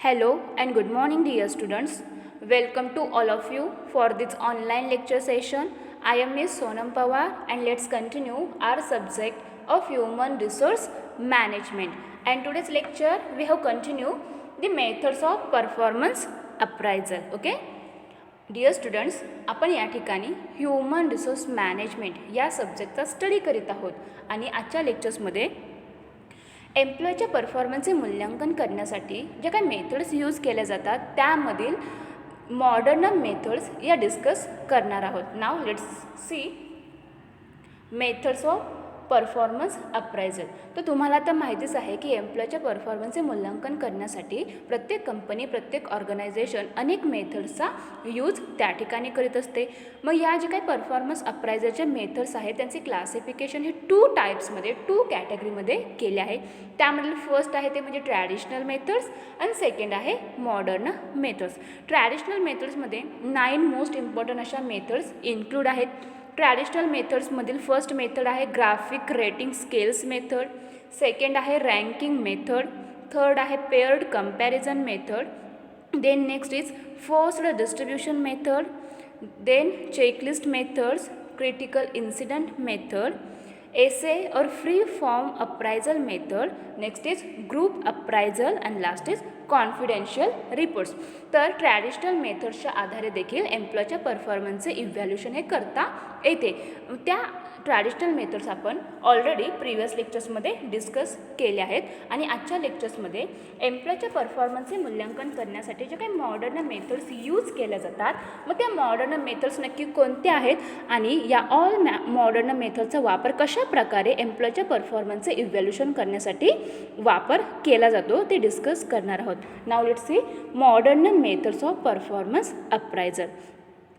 Hello and good morning dear students. Welcome to all of you for this online lecture session. I am Miss Sonam Pawar and let's continue our subject of human resource management. And today's lecture we have continued the methods of performance appraisal. Okay? Dear students, आपण या ठिकाणी human resource management या सब्जेक्टचा study करीत आहोत आणि आजच्या लेक्चर्समध्ये एम्प्लॉयच्या परफॉर्मन्सचे मूल्यांकन करण्यासाठी जे काही मेथड्स यूज केल्या जातात त्यामधील मॉडर्न मेथड्स या डिस्कस करणार आहोत. Now let's see methods of performance appraisal. तर तुम्हाला आता माहितीच आहे की एम्प्लॉयच्या परफॉर्मन्सचे मूल्यांकन करण्यासाठी प्रत्येक कंपनी प्रत्येक ऑर्गनायझेशन अनेक मेथड्सचा यूज त्या ठिकाणी करीत असते. मग या जे काही परफॉर्मन्स अप्रायझलचे मेथड्स आहेत त्यांचे क्लासिफिकेशन हे 2 टाईप्समध्ये 2 कॅटेगरीमध्ये केले आहे. त्यामधील फर्स्ट आहे ते म्हणजे ट्रॅडिशनल मेथड्स आणि सेकंड आहे मॉडर्न मेथड्स. ट्रॅडिशनल मेथड्समध्ये 9 मोस्ट इम्पॉर्टंट अशा मेथड्स इन्क्लूड आहेत. ट्रॅडिशनल मेथड्समधील फर्स्ट मेथड आहे graphic rating scales method, second आहे रँकिंग मेथड, थर्ड आहे paired comparison method, then next is forced distribution method, then checklist methods, critical incident method, essay और free form appraisal method, next is group appraisal and last is confidential reports. तर traditional मेथड्सच्या आधारे देखील एम्प्लॉयच्या परफॉर्मन्सचे evaluation हे करता येते. त्या traditional methods आपण ऑलरेडी प्रिव्हियस लेक्चर्समध्ये डिस्कस केले आहेत आणि आजच्या लेक्चर्समध्ये एम्प्लॉयच्या परफॉर्मन्सचे मूल्यांकन करण्यासाठी जे काही मॉडर्न मेथड्स यूज केल्या जातात मग त्या मॉडर्न मेथड्स नक्की कोणत्या आहेत आणि या ऑल मॉडर्न मेथडचा वापर कशा प्रकारे एम्प्लॉयच्या परफॉर्मन्सचे इव्हॅल्युएशन करण्यासाठी वापर केला जातो ते डिस्कस करणार आहोत. Now let's see modern methods of performance appraisal.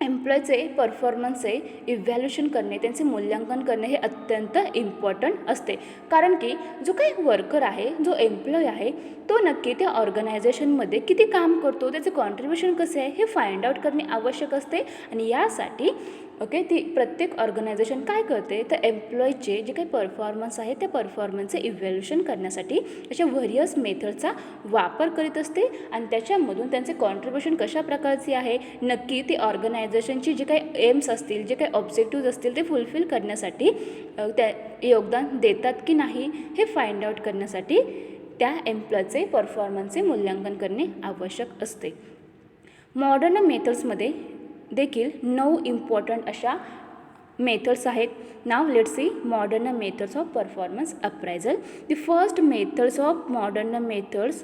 एम्प्लॉयचे परफॉर्मन्सचे इव्हॅल्युएशन करणे त्यांचे मूल्यांकन करणे हे अत्यंत इम्पॉर्टंट असते. कारण की जो काही वर्कर आहे जो एम्प्लॉय आहे तो नक्की त्या ऑर्गनायझेशनमध्ये किती काम करतो त्याचे कॉन्ट्रीब्युशन कसे आहे हे फाइंड आउट करणे आवश्यक असते. आणि यासाठी ती प्रत्येक ऑर्गनायझेशन काय करते तर एम्प्लॉयचे जे काही परफॉर्मन्स आहे त्या परफॉर्मन्सचे इव्हॅल्युएशन करण्यासाठी अशा व्हेरियस मेथडचा वापर करीत असते आणि त्याच्यामधून त्यांचे कॉन्ट्रीब्युशन कशा प्रकारचे आहे नक्की ते ऑर्गनायझेशनची जे काही एम्स असतील जे काही ऑब्जेक्टिव्ज असतील ते फुलफिल करण्यासाठी त्या योगदान देतात की नाही हे फाइंड आउट करण्यासाठी त्या एम्प्लॉयचे परफॉर्मन्सचे मूल्यांकन करणे आवश्यक असते. मॉडर्न मेथड्समध्ये देखील 9 इम्पॉर्टंट अशा मेथड्स आहेत. Now let's see modern methods of performance appraisal. The first methods of modern methods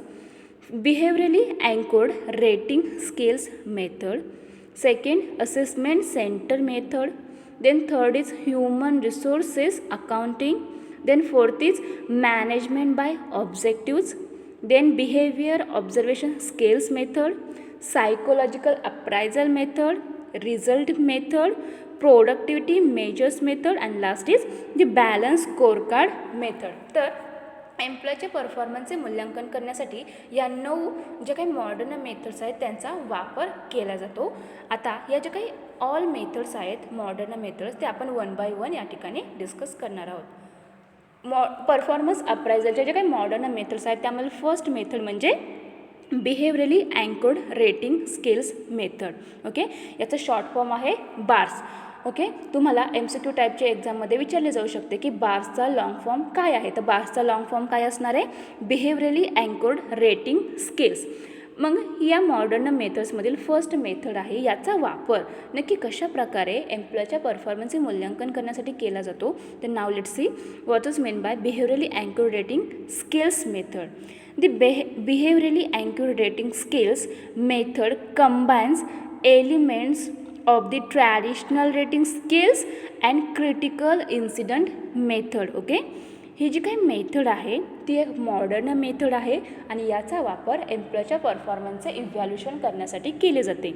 behaviourally anchored rating scales method, second assessment centre method, then third is human resources accounting, then fourth is management by objectives, then behaviour observation scales method, psychological appraisal method, result method, productivity measures method and last is the balance scorecard method. तर एम्प्लॉयचे परफॉर्मन्सचे मूल्यांकन करण्यासाठी या 9 जे काही modern methods आहेत त्यांचा वापर केला जातो. आता या जे काही ऑल मेथड्स आहेत मॉडर्न मेथड्स ते आपण 1 बाय 1 या ठिकाणी डिस्कस करणार आहोत. परफॉर्मन्स अप्रायझलचे जे काही मॉडर्न मेथड्स आहेत त्यामध्ये फर्स्ट मेथड म्हणजे behaviourally anchored rating scales method. Okay, याचं शॉर्ट फॉर्म आहे बार्स. ओके, तुम्हाला MCQ टाईपच्या एक्झाममध्ये विचारले जाऊ शकते की बार्सचा लॉंग फॉर्म काय आहे. तर बार्सचा लॉंग फॉर्म काय असणार आहे बिहेवियरली अँकोर्ड रेटिंग स्केल्स. मग या मॉडर्न मेथड्समधील फर्स्ट मेथड आहे याचा वापर नक्की कशा प्रकारे एम्प्लॉयच्या परफॉर्मन्सचे मूल्यांकन करण्यासाठी केला जातो. तर now let's see what is mean by behaviourally anchored rating scales method. The behaviorally anchored rating scales method combines elements of the traditional rating scales and critical incident method. Okay, ही जी काही मेथड आहे ती एक modern method आहे आणि याचा वापर एम्प्लॉयच्या परफॉर्मन्सचे इव्हॅल्युएशन करण्यासाठी केले जाते.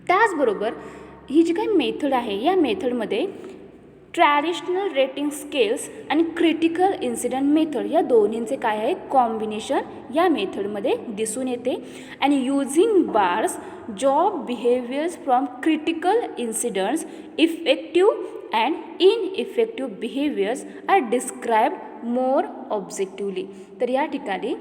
त्याचबरोबर ही जी काही मेथड आहे या मेथडमध्ये ट्रॅडिशनल रेटिंग स्केल्स आणि क्रिटिकल इन्सिडेंट मेथड या दोन्हींचे काय आहे कॉम्बिनेशन या मेथडमध्ये दिसून येते. आणि using BARS job behaviours from critical incidents effective and ineffective behaviours are described more objectively. तर या ठिकाणी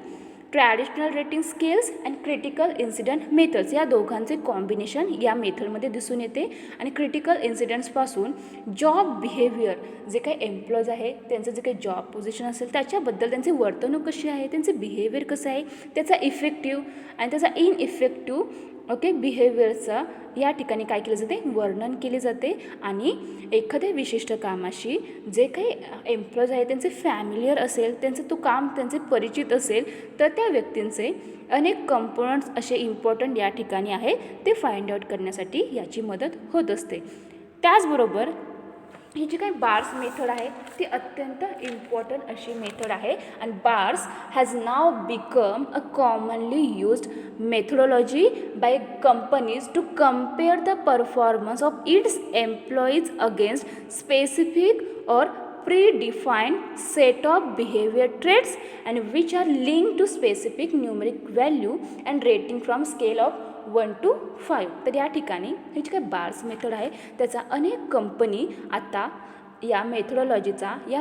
traditional rating scales and critical incident methods या दोघांचे कॉम्बिनेशन या मेथडमध्ये दिसून येते. आणि क्रिटिकल इन्सिडंट्सपासून जॉब बिहेवियर, जे काही एम्प्लॉईज आहे त्यांचं जे काही जॉब पोझिशन असेल त्याच्याबद्दल त्यांची वर्तणूक कशी आहे, त्यांचे बिहेवियर कसं आहे, त्याचा इफेक्टिव्ह आणि त्याचा इनइफेक्टिव्ह बिहेवियरचा या ठिकाणी काय केलं जाते, वर्णन केले जाते. आणि एखाद्या विशिष्ट कामाशी जे काही एम्प्लॉईज आहे त्यांचे फॅमिलियर असेल, त्यांचं तो काम त्यांचे परिचित असेल, तर त्या व्यक्तींचे अनेक कंपोनंट्स असे इम्पॉर्टंट या ठिकाणी आहे ते फाइंड आउट करण्यासाठी याची मदत होत असते. त्याचबरोबर ही जी काही बार्स मेथड आहे ती अत्यंत इम्पॉर्टंट अशी मेथड आहे. आणि BARS has now become a commonly used methodology by companies to compare the performance of its employees against specific or predefined set of behavior traits and which are linked to specific numeric value and rating from scale of 1 to 5. तर या ठिकाणी ही जी काही BARS method आहे त्याचा अनेक company आता या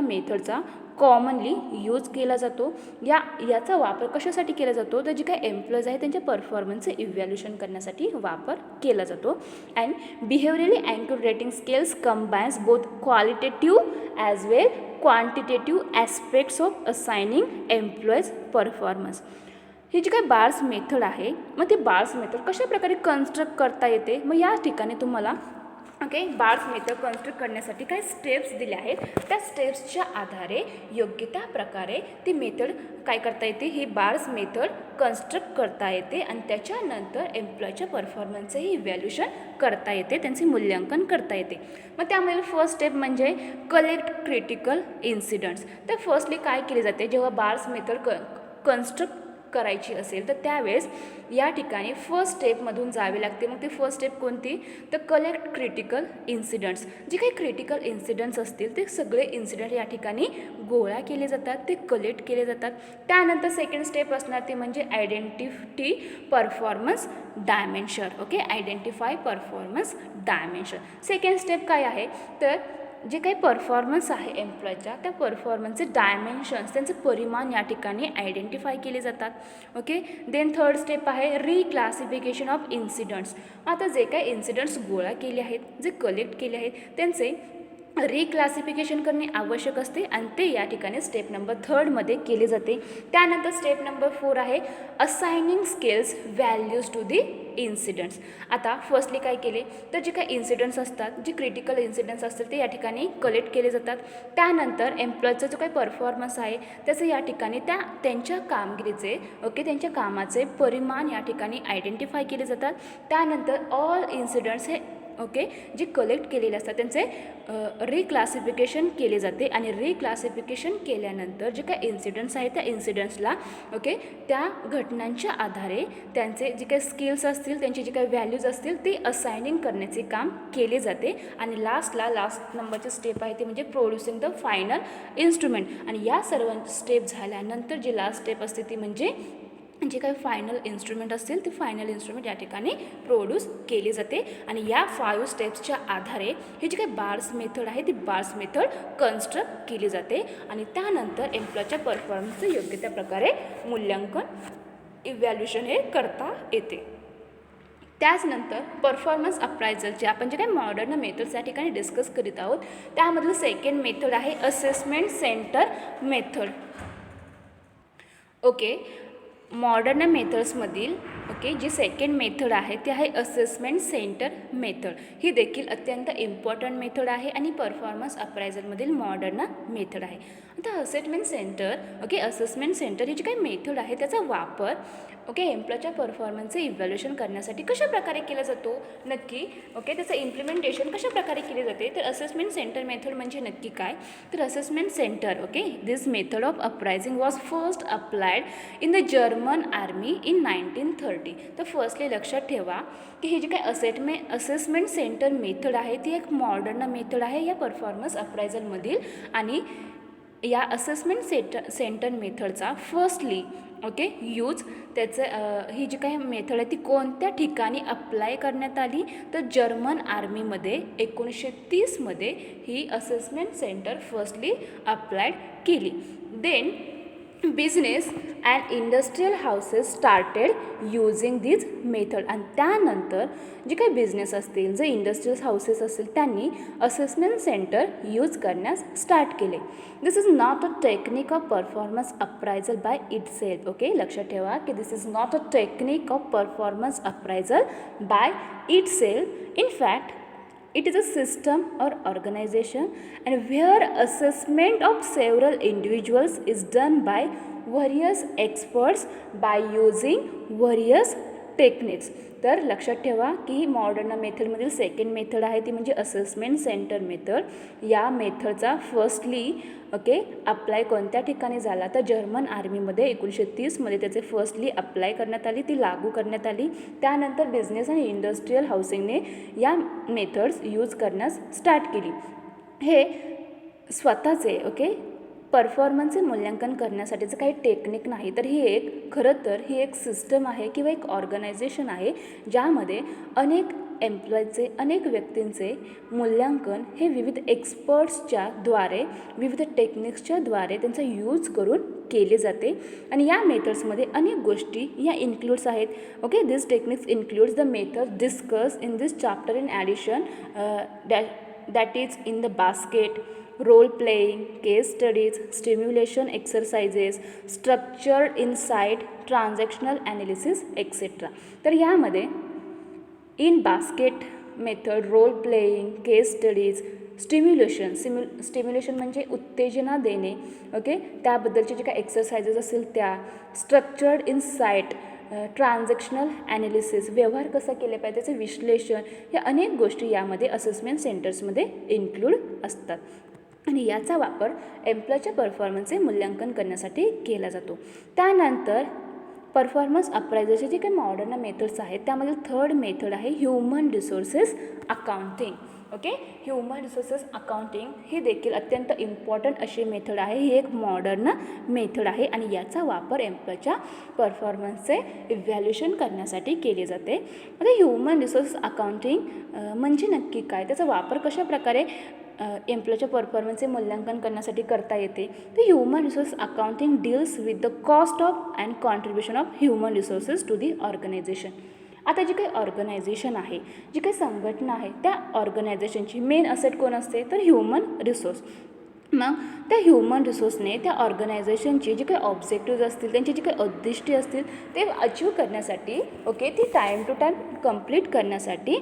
मेथडचा कॉमनली यूज केला जातो. याचा वापर कशासाठी केला जातो, तर जे काही एम्प्लॉईज आहे त्यांच्या परफॉर्मन्सचे इव्हॅल्युएशन करण्यासाठी वापर केला जातो. And behaviourally anchored rating scales combines both qualitative as well quantitative aspects of assigning employees performance. ही जी काही बार्स मेथड आहे मग ती बार्स मेथड कशा प्रकारे कन्स्ट्रक्ट करता येते, मग या ठिकाणी तुम्हाला बार्स मेथड कन्स्ट्रक्ट करण्यासाठी काही स्टेप्स दिल्या आहेत. त्या स्टेप्सच्या आधारे योग्य त्या प्रकारे ती मेथड काय करता येते, ही बार्स मेथड कन्स्ट्रक्ट करता येते. आणि त्याच्यानंतर एम्प्लॉईच्या परफॉर्मन्सचंही इव्हॅल्युएशन करता येते, त्यांचे मूल्यांकन करता येते. मग त्यामध्ये फर्स्ट स्टेप म्हणजे कलेक्ट क्रिटिकल इन्सिडंट्स. तर फर्स्टली काय केले जाते, जेव्हा बार्स मेथड कन्स्ट्रक्ट करायची असेल तर त्यावेळेस या ठिकाणी फर्स्ट स्टेपमधून जावे लागते. मग ती फर्स्ट स्टेप कोणती, तर कलेक्ट क्रिटिकल इन्सिडंट्स. जे काही क्रिटिकल इन्सिडंट्स असतील ते सगळे इन्सिडंट या ठिकाणी गोळा केले जातात, ते कलेक्ट केले जातात. त्यानंतर सेकंड स्टेप असणार ते म्हणजे identity performance dimension. Identify performance dimension. Second step काय आहे, तर जे काही परफॉर्मन्स आहे एम्प्लॉईच्या त्या परफॉर्मन्सचे डायमेन्शन्स, त्यांचे परिमाण या ठिकाणी आयडेंटिफाय केले जातात. देन थर्ड स्टेप आहे रिक्लासिफिकेशन ऑफ इन्सिडंट्स. आता जे काही इन्सिडंट्स गोळा केले आहेत, जे कलेक्ट केले आहेत त्यांचे रिक्लासिफिकेशन करणे आवश्यक असते आणि ते या ठिकाणी स्टेप नंबर 3मध्ये केले जाते. त्यानंतर स्टेप नंबर 4 आहे assigning scales values to the incidents. आता फर्स्टली काय केले, तर जे काही इन्सिडंट्स असतात, जे क्रिटिकल इन्सिडंट्स असतात ते या ठिकाणी कलेक्ट केले जातात. त्यानंतर एम्प्लॉईचा जो काही परफॉर्मन्स आहे त्याचं या ठिकाणी त्यांच्या कामगिरीचे त्यांच्या कामाचे परिमाण या ठिकाणी आयडेंटिफाय केले जातात. त्यानंतर ऑल इन्सिडंट्स हे जे कलेक्ट केलेले असतात त्यांचे रिक्लासिफिकेशन केले जाते. आणि रिक्लासिफिकेशन केल्यानंतर जे काही इन्सिडंट्स आहेत त्या इन्सिडंट्सला त्या घटनांच्या आधारे त्यांचे जे काही स्किल्स असतील, त्यांची जे काही व्हॅल्यूज असतील ते असाइनिंग करण्याचे काम केले जाते. आणि लास्ट नंबरची स्टेप आहे ते म्हणजे प्रोड्युसिंग द फायनल इन्स्ट्रुमेंट. आणि या सर्व स्टेप झाल्यानंतर जी लास्ट स्टेप असते ती म्हणजे जे काही फायनल इन्स्ट्रुमेंट असतील ते फायनल इन्स्ट्रुमेंट या ठिकाणी प्रोड्यूस केली जाते. आणि या 5 स्टेप्सच्या आधारे ही जी काही बार्स मेथड आहे ती बार्स मेथड कन्स्ट्रक्ट केली जाते. आणि त्यानंतर एम्प्लॉईच्या परफॉर्मन्सचं योग्य त्या प्रकारे मूल्यांकन इव्हॅल्युएशन हे करता येते. त्याचनंतर परफॉर्मन्स अप्रायझलचे आपण जे काही मॉडर्न मेथड्स या ठिकाणी डिस्कस करीत आहोत त्यामधलं सेकंड मेथड आहे असेसमेंट सेंटर मेथड. मॉडर्न मेथड्समधील जी सेकंड मेथड आहे ती आहे असेसमेंट सेंटर मेथड. ही देखील अत्यंत इम्पॉर्टंट मेथड आहे आणि परफॉर्मन्स अप्रायझलमधील मॉडर्न मेथड आहे. आता असेसमेंट सेंटर ही जी काही मेथड आहे त्याचा वापर एम्प्लॉईच्या परफॉर्मन्सचे इव्हॅल्युएशन करण्यासाठी कशा प्रकारे केला जातो नक्की, त्याचं इम्प्लिमेंटेशन कशा प्रकारे केले जाते. तर असेसमेंट सेंटर मेथड म्हणजे नक्की काय, तर assessment centre this method of appraising was first applied in the German army in 1930. तर फर्स्टली लक्षात ठेवा की ही जी काही असेसमेंट सेंटर मेथड आहे ती एक मॉडर्न मेथड आहे या परफॉर्मन्स अप्रायझलमधील. आणि या असेसमेंट सेंटर मेथडचा फर्स्टली यूज ही जी काही मेथड आहे ती कोणत्या ठिकाणी अप्लाय करण्यात आली, तर जर्मन आर्मीमध्ये 1930मध्ये ही असेसमेंट सेंटर फर्स्टली अप्लाइड केली. Then business and industrial houses started using this method. आणि त्यानंतर जे काही बिझनेस असतील, जे इंडस्ट्रियल हाऊसेस असतील, त्यांनी असेसमेंट सेंटर यूज करण्यास स्टार्ट केले. This is not a technique of performance appraisal by itself. Okay, लक्षात ठेवा की this is not a technique of performance appraisal by itself. In fact it is a system or organization and where assessment of several individuals is done by various experts by using various techniques. तर लक्षात ठेवा की ही modern मेथडमधील second method आहे, ती म्हणजे assessment centre method. या मेथडचा firstly apply कोणत्या ठिकाणी झाला, तर जर्मन आर्मीमध्ये 1930मध्ये त्याचे फर्स्टली अप्लाय करण्यात आली, ती लागू करण्यात आली. त्यानंतर बिझनेस आणि इंडस्ट्रियल हाऊसिंगने या मेथड्स यूज करण्यास स्टार्ट केली. हे स्वतःचे परफॉर्मन्सचे मूल्यांकन करण्यासाठीचं काही टेक्निक नाही, तर खरं तर ही एक सिस्टम आहे किंवा एक ऑर्गनायझेशन आहे, ज्यामध्ये अनेक एम्प्लॉयचे, अनेक व्यक्तींचे मूल्यांकन हे विविध एक्सपर्ट्सच्या द्वारे, विविध टेक्निक्सच्या द्वारे त्यांचा यूज करून केले जाते. आणि या मेथड्समध्ये अनेक गोष्टी या इन्क्लूड्स आहेत. This techniques includes the method discuss in this chapter in addition that is in the basket, role playing, case studies, stimulation exercises, structured insight, transactional analysis, etc. तर यामध्ये in basket method, role playing, case studies, stimulation म्हणजे उत्तेजना देणे, त्याबद्दलचे जे काही exercises असतील त्या, स्ट्रक्चर्ड इनसाइट, ट्रान्झॅक्शनल ॲनालिसिस, व्यवहार कसा केले पाहिजे त्याचे विश्लेषण, या अनेक गोष्टी यामध्ये असेसमेंट सेंटर्समध्ये इन्क्लूड असतात. आणि याचा वापर एम्प्लॉयच्या परफॉर्मन्सचे मूल्यांकन करण्यासाठी केला जातो. त्यानंतर परफॉर्मन्स अप्रायझलचे जे काही मॉडर्न मेथड्स आहेत त्यामधील थर्ड मेथड आहे human resources accounting. Human resources accounting ही देखील अत्यंत इम्पॉर्टंट अशी मेथड आहे. ही एक मॉडर्न मेथड आहे आणि याचा वापर एम्प्लॉयच्या परफॉर्मन्सचे इव्हॅल्युएशन करण्यासाठी केले जाते. आता ह्युमन रिसोर्सेस अकाउंटिंग म्हणजे नक्की काय, त्याचा वापर कशाप्रकारे एम्प्लॉयच्या परफॉर्मन्सचे मूल्यांकन करण्यासाठी करता येते. तर human resource accounting deals with the cost of and contribution of human resources to the organisation. आता जी काही ऑर्गनायझेशन आहे, जी काही संघटना आहे, त्या ऑर्गनायझेशनची मेन असेट कोण असते, तर ह्युमन रिसोर्स. मग त्या ह्युमन रिसोर्सने त्या ऑर्गनायझेशनची जी काही ऑब्जेक्टिव्ज असतील, त्यांची जी काही उद्दिष्टे असतील ते अचीव करण्यासाठी ती टाईम टू टाईम कंप्लीट करण्यासाठी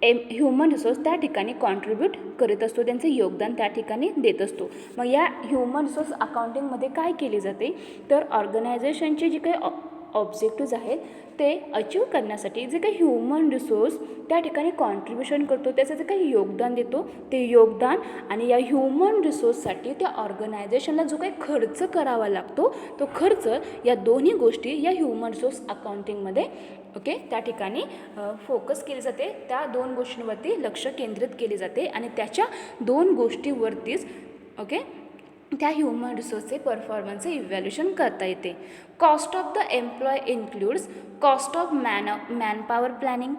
ह्युमन रिसोर्स त्या ठिकाणी कॉन्ट्रीब्यूट करीत असतो, त्यांचे योगदान त्या ठिकाणी देत असतो. मग या ह्युमन रिसोर्स अकाउंटिंगमध्ये काय केले जाते, तर ऑर्गनायझेशनचे जे काही ऑब्जेक्टिव्ज आहेत ते अचीव करण्यासाठी जे काही ह्युमन रिसोर्स त्या ठिकाणी कॉन्ट्रीब्युशन करतो, त्याचं जे काही योगदान देतो ते योगदान आणि या ह्युमन रिसोर्ससाठी त्या ऑर्गनायझेशनला जो काही खर्च करावा लागतो तो खर्च, या दोन्ही गोष्टी या ह्युमन रिसोर्स अकाउंटिंगमध्ये त्या ठिकाणी फोकस केली जाते. त्या दोन गोष्टींवरती लक्ष केंद्रित केले जाते आणि त्याच्या दोन गोष्टीवरतीच त्या ह्युमन रिसोर्सचे परफॉर्मन्सचे इव्हॅल्युएशन करता येते. Cost of the employee includes cost of manpower planning,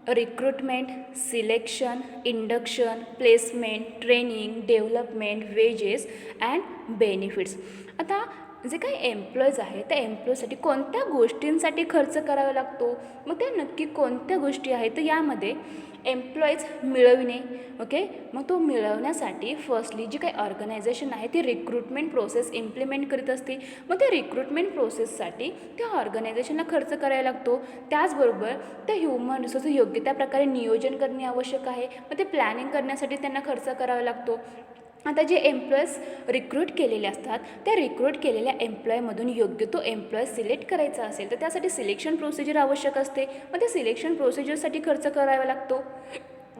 recruitment, selection, induction, placement, training, development, wages and benefits. आता जे काही एम्प्लॉईज आहेत त्या एम्प्लॉयसाठी कोणत्या गोष्टींसाठी खर्च करावा लागतो, मग त्या नक्की कोणत्या गोष्टी आहेत, तर यामध्ये एम्प्लॉईज मिळविणे. मग तो मिळवण्यासाठी फर्स्टली जी काही ऑर्गनायझेशन आहे ती रिक्रुटमेंट प्रोसेस इम्प्लिमेंट करीत असते. मग त्या रिक्रुटमेंट प्रोसेससाठी त्या ऑर्गनायझेशनला खर्च करायला लागतो. त्याचबरोबर त्या ह्युमन रिसोर्स योग्य त्या प्रकारे नियोजन करणे आवश्यक आहे. मग ते प्लॅनिंग करण्यासाठी त्यांना खर्च करावा लागतो. आता जे एम्प्लॉईज रिक्रूट केलेले असतात त्या रिक्रूट केलेल्या एम्प्लॉयमधून योग्य तो एम्प्लॉय सिलेक्ट करायचा असेल तर त्यासाठी सिलेक्शन प्रोसिजर आवश्यक असते. मग त्या सिलेक्शन प्रोसिजरसाठी खर्च करावा लागतो.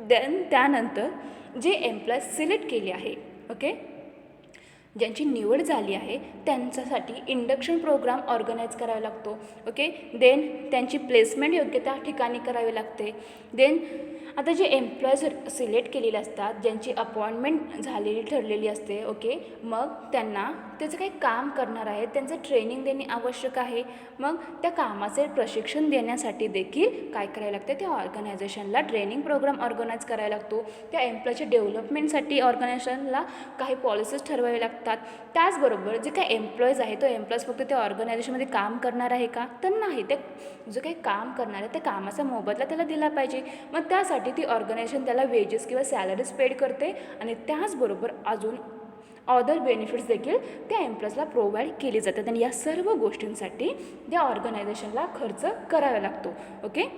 देन त्यानंतर जे एम्प्लॉय सिलेक्ट केले आहे ज्यांची निवड झाली आहे त्यांच्यासाठी इंडक्शन प्रोग्राम ऑर्गनाईज करावा लागतो. देन त्यांची प्लेसमेंट योग्य त्या ठिकाणी करावी लागते. देन आता जे एम्प्लॉयज सिलेक्ट केलेले असतात ज्यांची अपॉइंटमेंट झालेली ठरलेली असते मग त्यांना त्याचं काही काम करणार आहे त्यांचं ट्रेनिंग देणे आवश्यक आहे. मग त्या कामाचे प्रशिक्षण देण्यासाठी देखील काय करायला लागते, त्या ऑर्गनायझेशनला ट्रेनिंग प्रोग्राम ऑर्गनाईज करायला लागतो. त्या एम्प्लॉयच्या डेव्हलपमेंटसाठी ऑर्गनायझेशनला काही पॉलिसीज ठरवावे लागतात. लागतात. त्याचबरोबर जे काही एम्प्लॉईज आहे तो एम्प्लॉईज फक्त त्या ऑर्गनायझेशनमध्ये काम करणार आहे का, तर नाही. ते जो काही काम करणार आहे त्या कामाचा मोबदला त्याला दिला पाहिजे. मग त्यासाठी ती ऑर्गनायझेशन त्याला वेजेस किंवा सॅलरीज पेड करते आणि त्याचबरोबर अजून अदर बेनिफिट्स देखील त्या एम्प्लॉईजला प्रोव्हाइड केली जातात आणि या सर्व गोष्टींसाठी त्या ऑर्गनायझेशनला खर्च करावा लागतो. Okay.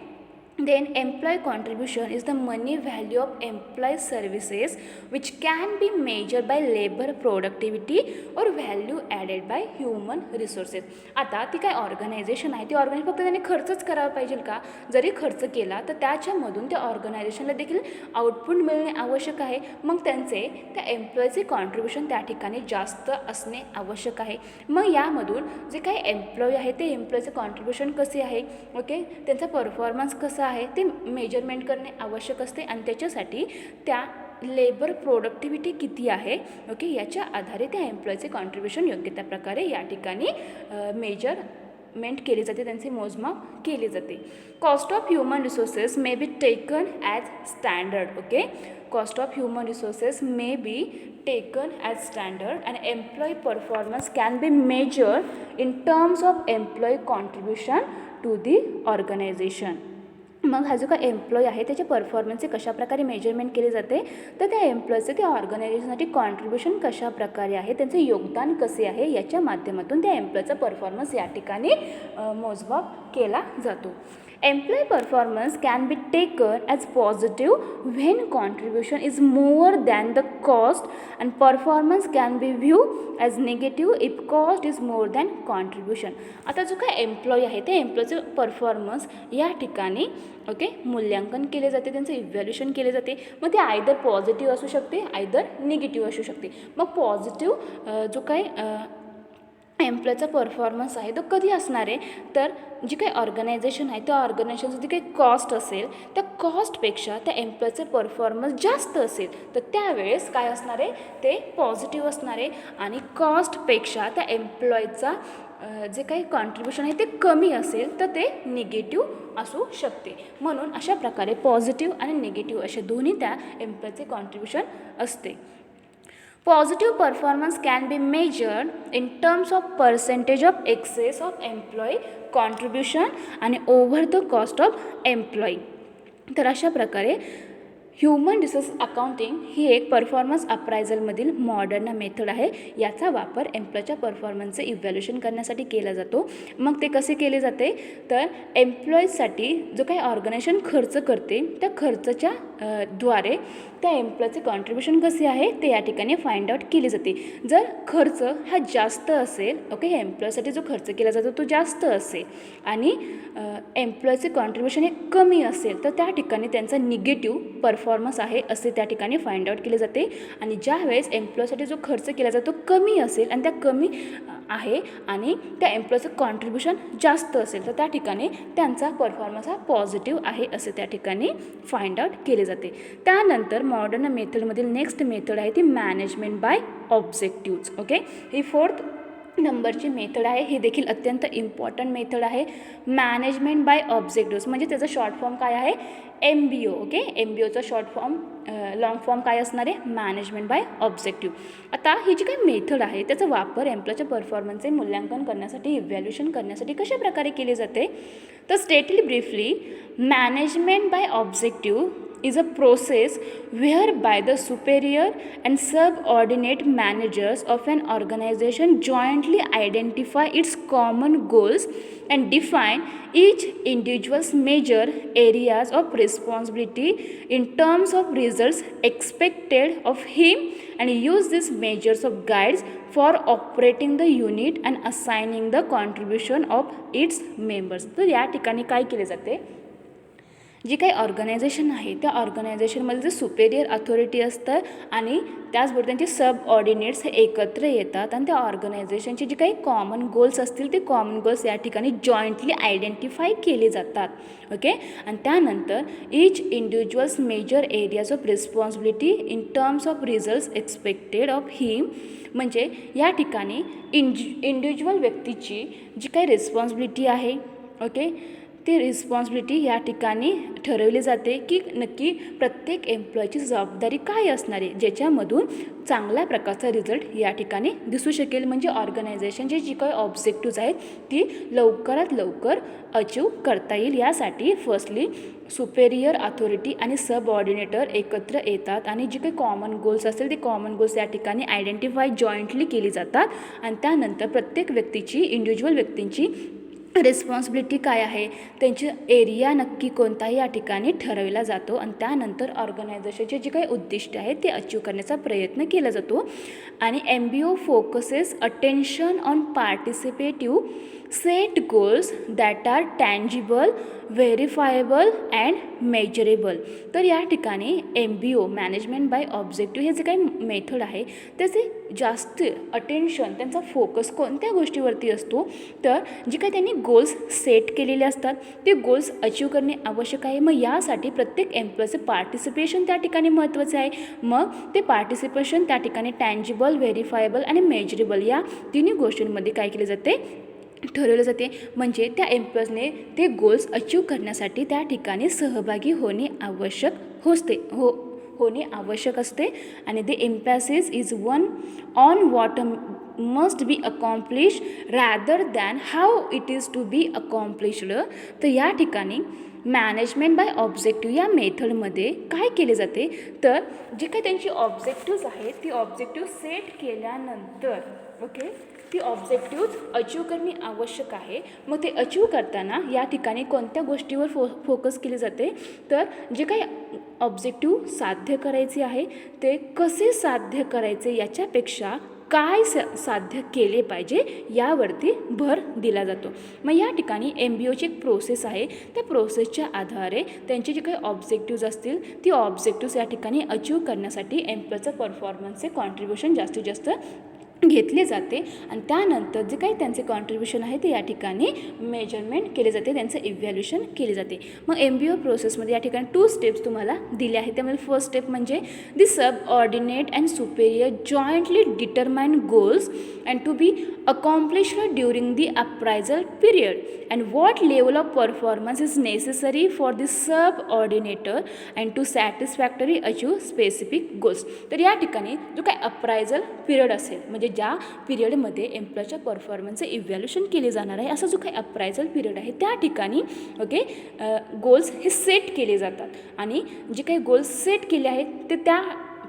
Then employee contribution is the money value of employee services which can be measured by labor productivity or value added by human resources. आता ती काय ऑर्गनायझेशन आहे, ती ऑर्गनायझेशन फक्त त्याने खर्चच करावा पाहिजे का? जरी खर्च केला तर त्याच्यामधून त्या ऑर्गनायझेशनला देखील आउटपुट मिळणे आवश्यक आहे. मग त्यांचे त्या एम्प्लॉईचे कॉन्ट्रीब्युशन त्या ठिकाणी जास्त असणे आवश्यक आहे. मग यामधून जे काही एम्प्लॉई आहे ते एम्प्लॉईचं कॉन्ट्रीब्युशन कसे आहे, ओके, त्यांचा परफॉर्मन्स कसा आहे ते मेजरमेंट करणे आवश्यक असते आणि त्याच्यासाठी त्या लेबर प्रोडक्टिव्हिटी किती आहे, ओके, याच्या आधारे त्या एम्प्लॉईचे कॉन्ट्रीब्युशन योग्य त्या प्रकारे या ठिकाणी मेजरमेंट केली जाते, त्यांचे मोजमाप केले जाते. Cost of human resources may be taken as standard. Okay, cost of human resources may be taken as standard and employee performance can be measured in terms of employee contribution to the organization. मग हा जो काय employee आहे त्याच्या परफॉर्मन्सचे कशाप्रकारे measurement केले जाते, तर त्या एम्प्लॉईचे त्या ऑर्गनायझेशनसाठी कॉन्ट्रीब्युशन कशाप्रकारे आहे, त्यांचे योगदान कसे आहे, याच्या माध्यमातून त्या एम्प्लॉईचा परफॉर्मन्स या ठिकाणी मोजमाप केला जातो. Employee performance can be taken as positive when contribution is more than the cost and performance can be viewed as negative if cost is more than contribution. आता जो काय एम्प्लॉई आहे त्या एम्प्लॉईचं परफॉर्मन्स या ठिकाणी ओके मूल्यांकन केले जाते, त्यांचं इव्हॅल्युएशन केले जाते. मग ते आयदर पॉझिटिव्ह असू शकते आयदर निगेटिव्ह असू शकते. मग पॉझिटिव्ह जो काही एम्प्लॉईचा परफॉर्मन्स आहे तो कधी असणार आहे, तर जी काही ऑर्गनायझेशन आहे त्या ऑर्गनायझेशनचं जी काही कॉस्ट असेल त्या कॉस्टपेक्षा त्या एम्प्लॉईचं परफॉर्मन्स जास्त असेल तर त्यावेळेस काय असणार आहे, ते पॉझिटिव्ह असणार आहे. आणि कॉस्टपेक्षा त्या एम्प्लॉईचा जे काही कॉन्ट्रीब्युशन आहे ते कमी असेल तर ते निगेटिव्ह असू शकते. म्हणून अशा प्रकारे पॉझिटिव्ह आणि निगेटिव्ह असे दोन्ही त्या एम्प्लॉईचे कॉन्ट्रीब्युशन असते. Positive performance can be measured in terms of percentage of excess of employee contribution and over the cost of employee. तर अशा प्रकारे ह्युमन रिसोर्स अकाउंटिंग ही एक परफॉर्मन्स अप्रायझलमधील मॉडर्न मेथड आहे. याचा वापर एम्प्लॉईच्या परफॉर्मन्सचे इव्हॅल्युएशन करण्यासाठी केला जातो. मग ते कसे केले जाते, तर एम्प्लॉईजसाठी जो काही ऑर्गनायझेशन खर्च करते त्या खर्चाच्या द्वारे त्या एम्प्लॉईचे कॉन्ट्रीब्युशन कसे आहे ते या ठिकाणी फाइंड आउट केले जाते. जर खर्च हा जास्त असेल, ओके, ह्या एम्प्लॉईसाठी जो खर्च केला जातो तो जास्त असेल आणि एम्प्लॉईचे कॉन्ट्रीब्युशन हे कमी असेल तर त्या ठिकाणी त्यांचा निगेटिव्ह परफॉर्मन्स आहे असे त्या ठिकाणी फाइंड आउट केले जाते. आणि ज्या वेळेस एम्प्लॉईसाठी जो खर्च केला जातो कमी असेल आणि त्या कमी आहे आणि त्या एम्प्लॉईचं कॉन्ट्रीब्युशन जास्त असेल तर त्या ठिकाणी त्यांचा परफॉर्मन्स हा पॉझिटिव्ह आहे असे त्या ठिकाणी फाइंड आउट केले जाते. त्यानंतर मॉडर्न मेथडमधील नेक्स्ट मेथड आहे ती मॅनेजमेंट बाय ऑब्जेक्टिव्ज. ओके, ही 4th नंबरची मेथड आहे. ही देखील अत्यंत इम्पॉर्टंट मेथड आहे. मॅनेजमेंट बाय ऑब्जेक्टिव्स म्हणजे त्याचा शॉर्ट फॉर्म काय आहे, MBO. ओके, MBOचा शॉर्ट फॉर्म लॉंग फॉर्म काय असणार आहे, मॅनेजमेंट बाय ऑब्जेक्टिव्ह. आता ही जी काही मेथड आहे त्याचा वापर एम्प्लॉईच्या परफॉर्मन्सचे मूल्यांकन करण्यासाठी इव्हॅल्युएशन करण्यासाठी कशा प्रकारे केले जाते, तर stately briefly management by objective is a process whereby the superior and subordinate managers of an organization jointly identify its common goals and define each individual's major areas of responsibility in terms of results expected of him and use these measures of guides for operating the unit and assigning the contribution of its members. तर या ठिकाणी काय केले जाते, जी काही organisation आहे त्या ऑर्गनायझेशनमध्ये जे सुपेरियर अथॉरिटी असतं आणि त्याचबरोबर त्यांचे सबऑर्डिनेट्स हे एकत्र येतात आणि त्या ऑर्गनायझेशनची जी काही कॉमन गोल्स असतील ते कॉमन गोल्स या ठिकाणी जॉईंटली आयडेंटिफाय केले जातात. ओके, आणि त्यानंतर each individuals major areas of responsibility in terms of results expected of him म्हणजे या ठिकाणी इंडिव्हिज्युअल व्यक्तीची जी काही रिस्पॉन्सिबिलिटी आहे, ओके, ती रिस्पॉन्सिबिलिटी या ठिकाणी ठरवली जाते की नक्की प्रत्येक एम्प्लॉयची जबाबदारी काय असणार आहे, ज्याच्यामधून चांगल्या प्रकारचा रिझल्ट या ठिकाणी दिसू शकेल. म्हणजे ऑर्गनायझेशनची जी काही ऑब्जेक्टिव्ज आहेत ती लवकरात लवकर अचीव करता येईल. यासाठी फर्स्टली सुपेरियर अथॉरिटी आणि सबऑर्डिनेटर एकत्र येतात आणि जे काही कॉमन गोल्स असतील ते कॉमन गोल्स या ठिकाणी आयडेंटिफाय जॉईंटली केली जातात. आणि त्यानंतर प्रत्येक व्यक्तीची इंडिव्हिज्युअल व्यक्तींची रिस्पॉन्सिबिलिटी काय आहे, त्यांची एरिया नक्की कोणता या ठिकाणी ठरवला जातो. आणि त्यानंतर ऑर्गनायझेशनचे जे काही उद्दिष्ट आहेत ते अचीव करण्याचा प्रयत्न केला जातो. आणि MBO focuses attention on participative set goals that are tangible, verifiable and measurable. तर या ठिकाणी MBO मॅनेजमेंट बाय ऑब्जेक्टिव्ह हे जे काही मेथड आहे त्याचे जास्त अटेन्शन, त्यांचा फोकस कोणत्या गोष्टीवरती असतो, तर जे काही त्यांनी गोल्स सेट केलेले असतात ते गोल्स अचीव करणे आवश्यक आहे. मग यासाठी प्रत्येक एम्प्लॉयचं पार्टिसिपेशन त्या ठिकाणी महत्त्वाचं आहे. मग ते पार्टिसिपेशन त्या ठिकाणी टँजिबल, व्हेरीफायबल आणि मेजरेबल या तिन्ही गोष्टींमध्ये काय केले जाते, ठरवले जाते. म्हणजे त्या एम्प्लॉयजने ते गोल्स अचीव करण्यासाठी त्या ठिकाणी सहभागी होणे आवश्यक असते. आणि the emphasis is one on what must be accomplish rather than how it is to be accomplished. तर या ठिकाणी मॅनेजमेंट बाय ऑब्जेक्टिव्ह या मेथडमध्ये काय केले जाते, तर जे काही त्यांची ऑब्जेक्टिव्ज आहेत ती ऑब्जेक्टिव्ह सेट केल्यानंतर ती ऑब्जेक्टिव्ज अचीव करणे आवश्यक आहे. मग ते अचीव करताना या ठिकाणी कोणत्या गोष्टीवर फोकस केले जाते, तर जे काही ऑब्जेक्टिव्ह साध्य करायचे आहे ते कसे साध्य करायचे याच्यापेक्षा काय साध्य केले पाहिजे यावरती भर दिला जातो. मग या ठिकाणी MBOची एक प्रोसेस आहे, त्या प्रोसेसच्या आधारे त्यांचे जे काही ऑब्जेक्टिव्ज असतील ती ऑब्जेक्टिव्ज या ठिकाणी अचीव करण्यासाठी एम्प्लॉयचं परफॉर्मन्सचे कॉन्ट्रीब्युशन जास्तीत जास्त घेतले जाते. आणि त्यानंतर जे काही त्यांचे कॉन्ट्रीब्युशन आहे ते या ठिकाणी मेजरमेंट केले जाते, त्यांचं इव्हॅल्युएशन केले जाते. मग MBO प्रोसेसमध्ये या ठिकाणी 2 स्टेप्स तुम्हाला दिले आहेत. त्यामध्ये फर्स्ट स्टेप म्हणजे the subordinate and superior jointly determine goals and to be accomplished during the appraisal period and what level of performance is necessary for the subordinator and to satisfactory achieve specific goals. तर या ठिकाणी जो काही appraisal period असेल, म्हणजे ज्या पिरियडमध्ये एम्प्लॉयच्या परफॉर्मन्सचे evaluation केले जाणार आहे, असा जो काही अप्रायझल पिरियड आहे त्या ठिकाणी गोल्स हे सेट केले जातात. आणि जे काही गोल्स सेट केले आहेत ते त्या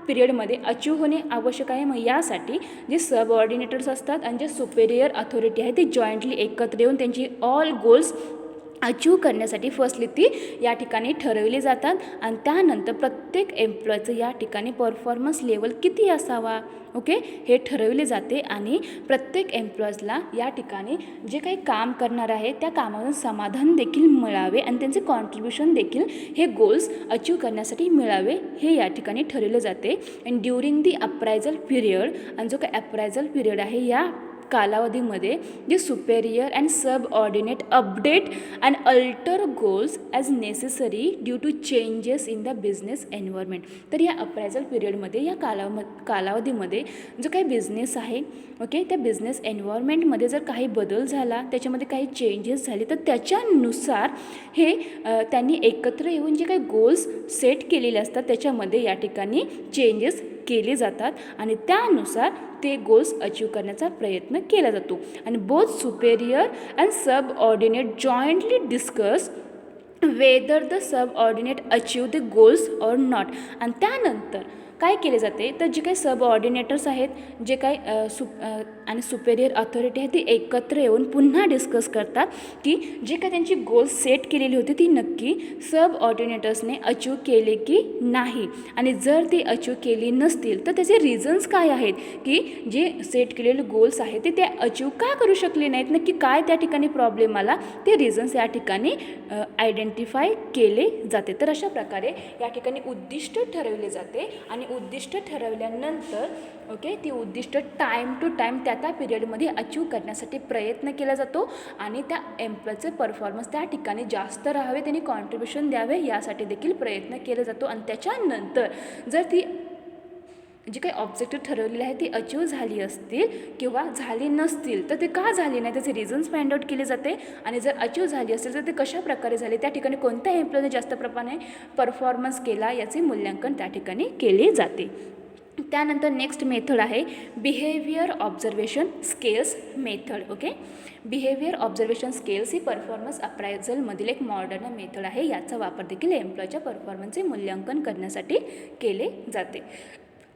पिरियडमध्ये अचीव होणे आवश्यक आहे. मग यासाठी जे सबऑर्डिनेटर्स असतात आणि जे सुपेरियर अथॉरिटी आहे ते जॉईंटली एकत्र येऊन त्यांची ऑल गोल्स अचीव करण्यासाठी फर्स्टली ती या ठिकाणी ठरवली जातात. आणि त्यानंतर प्रत्येक एम्प्लॉयचं या ठिकाणी परफॉर्मन्स लेवल किती असावा हे ठरवले जाते. आणि प्रत्येक एम्प्लॉयजला या ठिकाणी जे काही काम करणार आहे त्या कामातून समाधान देखील मिळावे आणि त्यांचे कॉन्ट्रीब्युशन देखील हे गोल्स अचीव करण्यासाठी मिळावे हे या ठिकाणी ठरवले जाते. And during the appraisal period, आणि जो काही अप्रायझल पिरियड आहे या कालावधीमध्ये जे superior and subordinate update and alter goals as necessary due to changes in the business environment. तर या अप्रायझल पिरियडमध्ये या कालावधीमध्ये जो काही बिझनेस आहे त्या बिझनेस एन्व्हायरमेंटमध्ये जर काही बदल झाला, त्याच्यामध्ये काही चेंजेस झाले, तर त्याच्यानुसार हे त्यांनी एकत्र येऊन जे काही गोल्स सेट केलेले असतात त्याच्यामध्ये या ठिकाणी चेंजेस केले जातात आणि त्यानुसार ते गोल्स अचीव करण्याचा प्रयत्न केला जातो. आणि both superior and subordinate jointly discuss whether the subordinate achieve the goals or not. आणि त्यानंतर काय केले जाते, तर जे काही सबऑर्डिनेटर्स आहेत, जे काही आणि सुपेरियर अथॉरिटी आहे ती एकत्र येऊन पुन्हा डिस्कस करतात की जे काही त्यांची गोल्स सेट केलेली होती ती नक्की सबऑर्डिनेटर्सने अचीव केले की नाही. आणि जर ती अचीव केली नसतील तर त्याचे रिझन्स काय आहेत की जे सेट केलेले गोल्स आहेत ते अचीव का करू शकले नाहीत, नक्की काय त्या ठिकाणी प्रॉब्लेम आला, ते रिझन्स या ठिकाणी आयडेंटिफाय केले जाते. तर अशा प्रकारे या ठिकाणी उद्दिष्ट ठरवले जाते आणि उद्दिष्ट ठरवल्यानंतर ती उद्दिष्ट टाईम टू टाईम त्या पिरियडमध्ये अचीव करण्यासाठी प्रयत्न केला जातो आणि त्या एम्प्लॉयचे परफॉर्मन्स त्या ठिकाणी जास्त राहावे, त्यांनी कॉन्ट्रीब्युशन द्यावे यासाठी देखील प्रयत्न केला जातो. आणि त्याच्यानंतर जर ती जी काही ऑब्जेक्टिव्ह ठरवलेली आहे ती अचीव झाली असतील किंवा झाली नसतील तर ते का झाली नाही त्याचे रिझन्स फाइंड आउट केले जाते. आणि जर अचीव झाली असेल तर ते कशा प्रकारे झाले, त्या ठिकाणी कोणत्या एम्प्लॉयने जास्त प्रमाणे परफॉर्मन्स केला याचे मूल्यांकन त्या ठिकाणी केले जाते. त्यानंतर नेक्स्ट मेथड आहे behaviour observation scales method. Okay, behaviour observation scales ही परफॉर्मन्स अप्रायझलमधील एक मॉडर्न मेथड आहे. याचा वापर देखील एम्प्लॉयच्या परफॉर्मन्सचे मूल्यांकन करण्यासाठी केले जाते.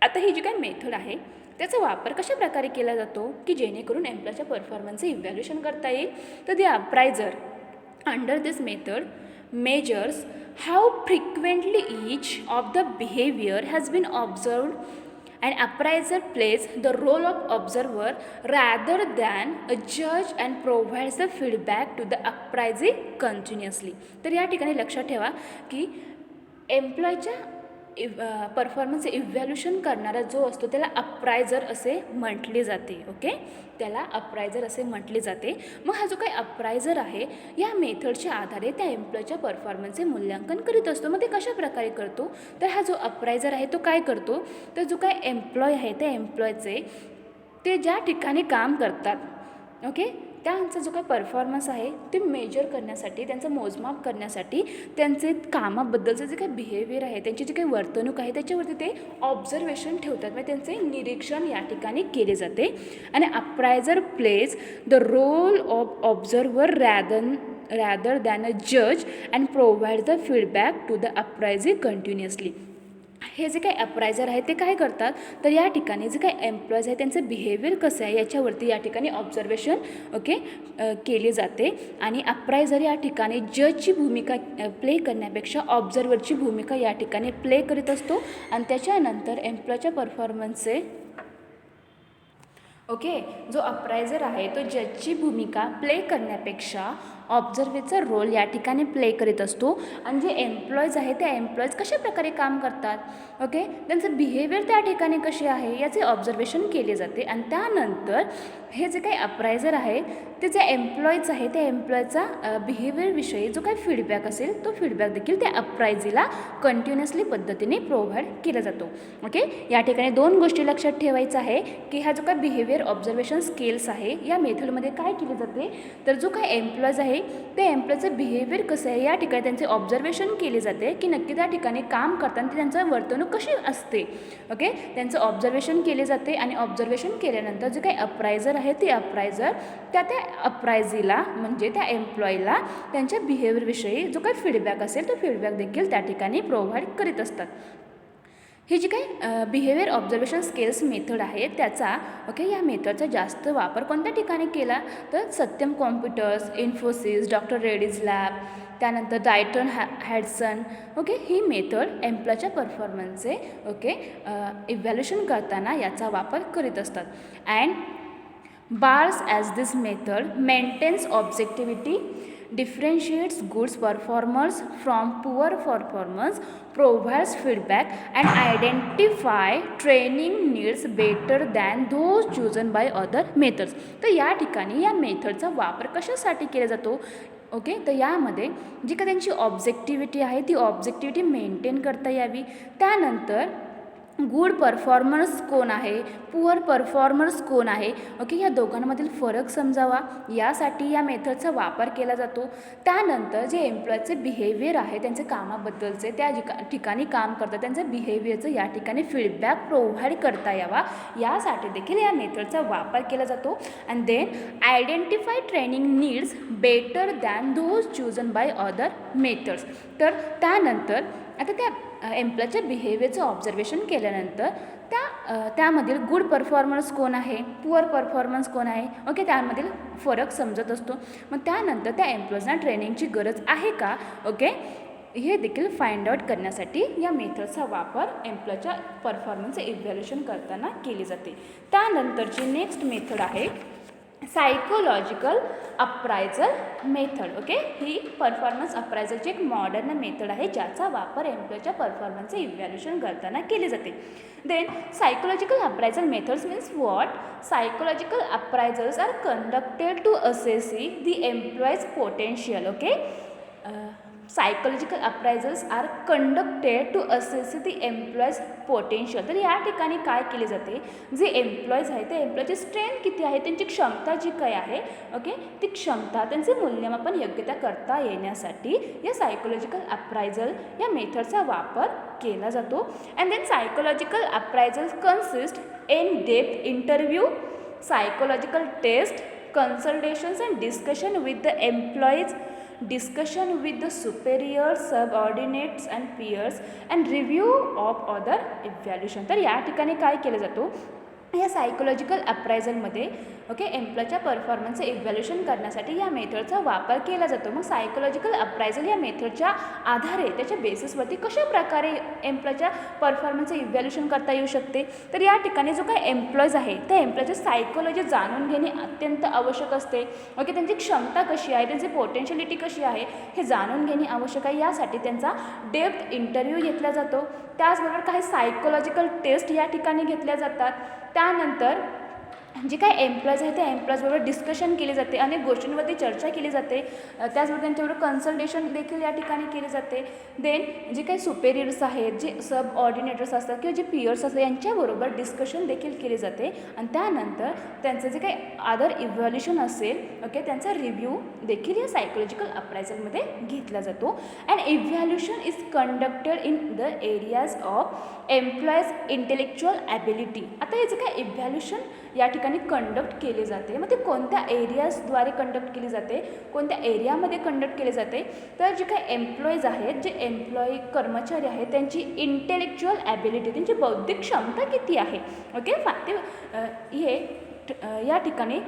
आता ही जी काही मेथड आहे त्याचा वापर कशा प्रकारे केला जातो की जेणेकरून एम्प्लॉयच्या परफॉर्मन्सचे इव्हॅल्युएशन करता येईल. तर the appraiser under this method measures how frequently each of the behavior has been observed, and appraiser plays the role of observer rather than a judge and provides the feedback to the appraisee continuously. तर या ठिकाणी लक्षात ठेवा की एम्प्लॉयच्या performance evaluation करणारा जो असतो त्याला अप्रायझर असे म्हटले जाते. ओके, त्याला अप्रायझर असे म्हटले जाते. मग हा जो काही अप्रायझर आहे या मेथडच्या आधारे त्या एम्प्लॉयच्या परफॉर्मन्सचे मूल्यांकन करीत असतो. मग ते कशा प्रकारे करतो, तर हा जो अप्रायझर आहे तो काय करतो, तर जो काय एम्प्लॉय आहे त्या एम्प्लॉयचे ते ज्या ठिकाणी काम करतात, ओके, त्यांचा जो काही परफॉर्मन्स आहे ते मेजर करण्यासाठी, त्यांचं मोजमाप करण्यासाठी त्यांचे कामाबद्दलचं जे काही बिहेवियर आहे, त्यांची जी काही वर्तणूक आहे त्याच्यावरती ते ऑब्झर्वेशन ठेवतात. म्हणजे त्यांचे निरीक्षण या ठिकाणी केले जाते. आणि appraiser plays the role of observer rather than a जज and provide the feedback to the appraisee continuously. हे जे काही अप्रायझर आहे ते काय करतात, तर या ठिकाणी जे काही एम्प्लॉईज आहे त्यांचं बिहेवियर कसं आहे याच्यावरती या ठिकाणी ऑब्झर्वेशन ओके केले जाते. आणि अप्रायझर या ठिकाणी जजची भूमिका प्ले करण्यापेक्षा ऑब्झर्वरची भूमिका या ठिकाणी प्ले करीत असतो. आणि त्याच्यानंतर एम्प्लॉयच्या परफॉर्मन्सचे ओके जो अप्रायझर आहे तो जजची भूमिका प्ले करण्यापेक्षा ऑब्झर्वेचा रोल या ठिकाणी प्ले करीत असतो. आणि जे एम्प्लॉईज आहे त्या एम्प्लॉईज कशा प्रकारे काम करतात, ओके, त्यांचं बिहेवियर त्या ठिकाणी कसे आहे याचे ऑब्झर्वेशन केले जाते. आणि त्यानंतर हे जे काही अप्रायझर आहे ते जे एम्प्लॉईज आहे त्या एम्प्लॉयचा बिहेवियरविषयी जो काही फीडबॅक असेल तो फीडबॅक देखील त्या अप्रायझीला कंटिन्युअसली पद्धतीने प्रोव्हाइड केला जातो. ओके, या ठिकाणी दोन गोष्टी लक्षात ठेवायचं आहे की हा जो काही बिहेवियर ऑब्झर्वेशन स्किल्स आहे या मेथडमध्ये काय केले जाते, तर जो काही एम्प्लॉईज आहे ते एम्प्लॉयचं बिहेवियर कसं आहे या ठिकाणी त्यांचे ऑब्झर्वेशन केले जाते की नक्की त्या ठिकाणी काम करताना त्यांचं वर्तणूक कशी असते. ओके, त्यांचं ऑब्झर्वेशन केले जाते. आणि ऑब्झर्वेशन केल्यानंतर जे काही अप्रायझर आहे ते अप्रायझर त्या अप्रायझीला म्हणजे त्या एम्प्लॉईला त्यांच्या बिहेवियरविषयी जो काही फीडबॅक असेल तो फीडबॅक देखील त्या ठिकाणी प्रोव्हाइड करीत असतात. ही जी काही बिहेवियर ऑब्झर्वेशन स्किल्स मेथड आहे त्याचा ओके या मेथडचा जास्त वापर कोणत्या ठिकाणी केला, तर Satyam computers, Infosys, doctor Reddy's lab, त्यानंतर डायटन हॅडसन ओके ही मेथड एम्प्लॉयच्या परफॉर्मन्सचे ओके इव्हॅल्युएशन करताना याचा वापर करीत असतात. And bars as this method maintains objectivity, differentiates good performers from poor performers, provides feedback and identify training needs better than those chosen by other methods. तर या ठिकाणी या मेथडचा वापर कशासाठी केला जातो, ओके, तर यामध्ये जी का त्यांची ऑब्जेक्टिव्हिटी आहे ती ऑब्जेक्टिव्हिटी मेंटेन करता यावी. त्यानंतर गुड परफॉर्मन्स कोण आहे, पुअर परफॉर्मन्स कोण आहे, ओके, या दोघांमधील फरक समजावा यासाठी या मेथडचा वापर केला जातो. त्यानंतर जे एम्प्लॉयचे बिहेवियर आहे त्यांचे कामाबद्दलचे त्या ठिकाणी काम करतात त्यांचं बिहेवियरचं या ठिकाणी फीडबॅक प्रोव्हाइड करता यावा यासाठी देखील या मेथडचा वापर केला जातो. And then identify training needs better than those chosen by other methods. तर त्यानंतर आता त्या एम्प्लॉयच्या बिहेवियरचं ऑब्झर्वेशन केल्यानंतर त्यामधील गुड परफॉर्मन्स कोण आहे, पुअर परफॉर्मन्स कोण आहे, ओके, त्यामधील फरक समजत असतो. मग त्यानंतर त्या एम्प्लॉईजना ट्रेनिंगची गरज आहे का, ओके, हे देखील फाइंड आउट करण्यासाठी या मेथडचा वापर एम्प्लॉयच्या परफॉर्मन्सचे इव्हॅल्युएशन करताना केली जाते. त्यानंतरची नेक्स्ट मेथड आहे सायकोलॉजिकल अप्रायझल मेथड. ओके, ही परफॉर्मन्स अप्रायझलची एक मॉडर्न मेथड आहे ज्याचा वापर एम्प्लॉयच्या परफॉर्मन्सचे इव्हॅल्युएशन करताना केले जाते. Then psychological appraisal methods means what, psychological appraisals are conducted to assess the employees potential. Okay, psychological appraisals are conducted to assess the employees potential. तर या ठिकाणी काय केले जाते, जे एम्प्लॉईज आहे ते एम्प्लॉईची स्ट्रेंथ किती आहे, त्यांची क्षमता जी काय आहे, ओके, ती क्षमता त्यांचे मूल्यमापन योग्यता करता येण्यासाठी या सायकोलॉजिकल अप्रायझल या मेथडचा वापर केला जातो. And then psychological appraisals consist in depth interview, psychological test, consultations and discussion with the employees, discussion with the superiors, subordinates and peers and review of other evaluation. तर या ठिकाणी काय केलं जातो, या सायकोलॉजिकल अप्रायझलमध्ये ओके एम्प्लॉयच्या परफॉर्मन्सचं इव्हॅल्युएशन करण्यासाठी या मेथडचा वापर केला जातो. मग सायकोलॉजिकल अप्रायझल या मेथडच्या आधारे त्याच्या बेसिसवरती कशा प्रकारे एम्प्लॉयच्या परफॉर्मन्सचं इव्हॅल्युएशन करता येऊ शकते. तर या ठिकाणी जो काही एम्प्लॉईज आहे त्या एम्प्लॉयची सायकोलॉजी जाणून घेणे अत्यंत आवश्यक असते. ओके, त्यांची क्षमता कशी आहे, त्यांची पोटेन्शियलिटी कशी आहे हे जाणून घेणे आवश्यक आहे. यासाठी त्यांचा डेप्थ इंटरव्ह्यू घेतला जातो. त्याचबरोबर काही सायकोलॉजिकल टेस्ट या ठिकाणी घेतल्या जातात. त्यानंतर जे काही एम्प्लॉईज आहे त्या एम्प्लॉईजबरोबर डिस्कशन केली जाते, अनेक गोष्टींवरती चर्चा केली जाते. त्याचबरोबर त्यांच्याबरोबर कन्सल्टेशन देखील या ठिकाणी केली जाते. देन जे काही सुपेरियर्स आहेत, जे सब ऑर्डिनेटर्स असतात किंवा जे पियर्स असतात यांच्याबरोबर डिस्कशन देखील केली जाते. आणि त्यानंतर त्यांचं जे काही अदर इव्हॅल्युएशन असेल, ओके, त्यांचा रिव्ह्यू देखील या सायकोलॉजिकल अप्रायझलमध्ये घेतला जातो. And evaluation is conducted in the areas of employees intellectual ability. आता हे जे काही इव्हॅल्युएशन या ठिकाणी कंडक्ट केले जाते, मग ते कोणत्या एरियाजद्वारे कंडक्ट केली जाते, कोणत्या एरियामध्ये कंडक्ट केले जाते, तर जे काही एम्प्लॉईज आहेत, जे एम्प्लॉई कर्मचारी आहेत त्यांची इंटेलेक्च्युअल ॲबिलिटी, त्यांची बौद्धिक क्षमता किती आहे, ओके, ते हे या ठिकाणी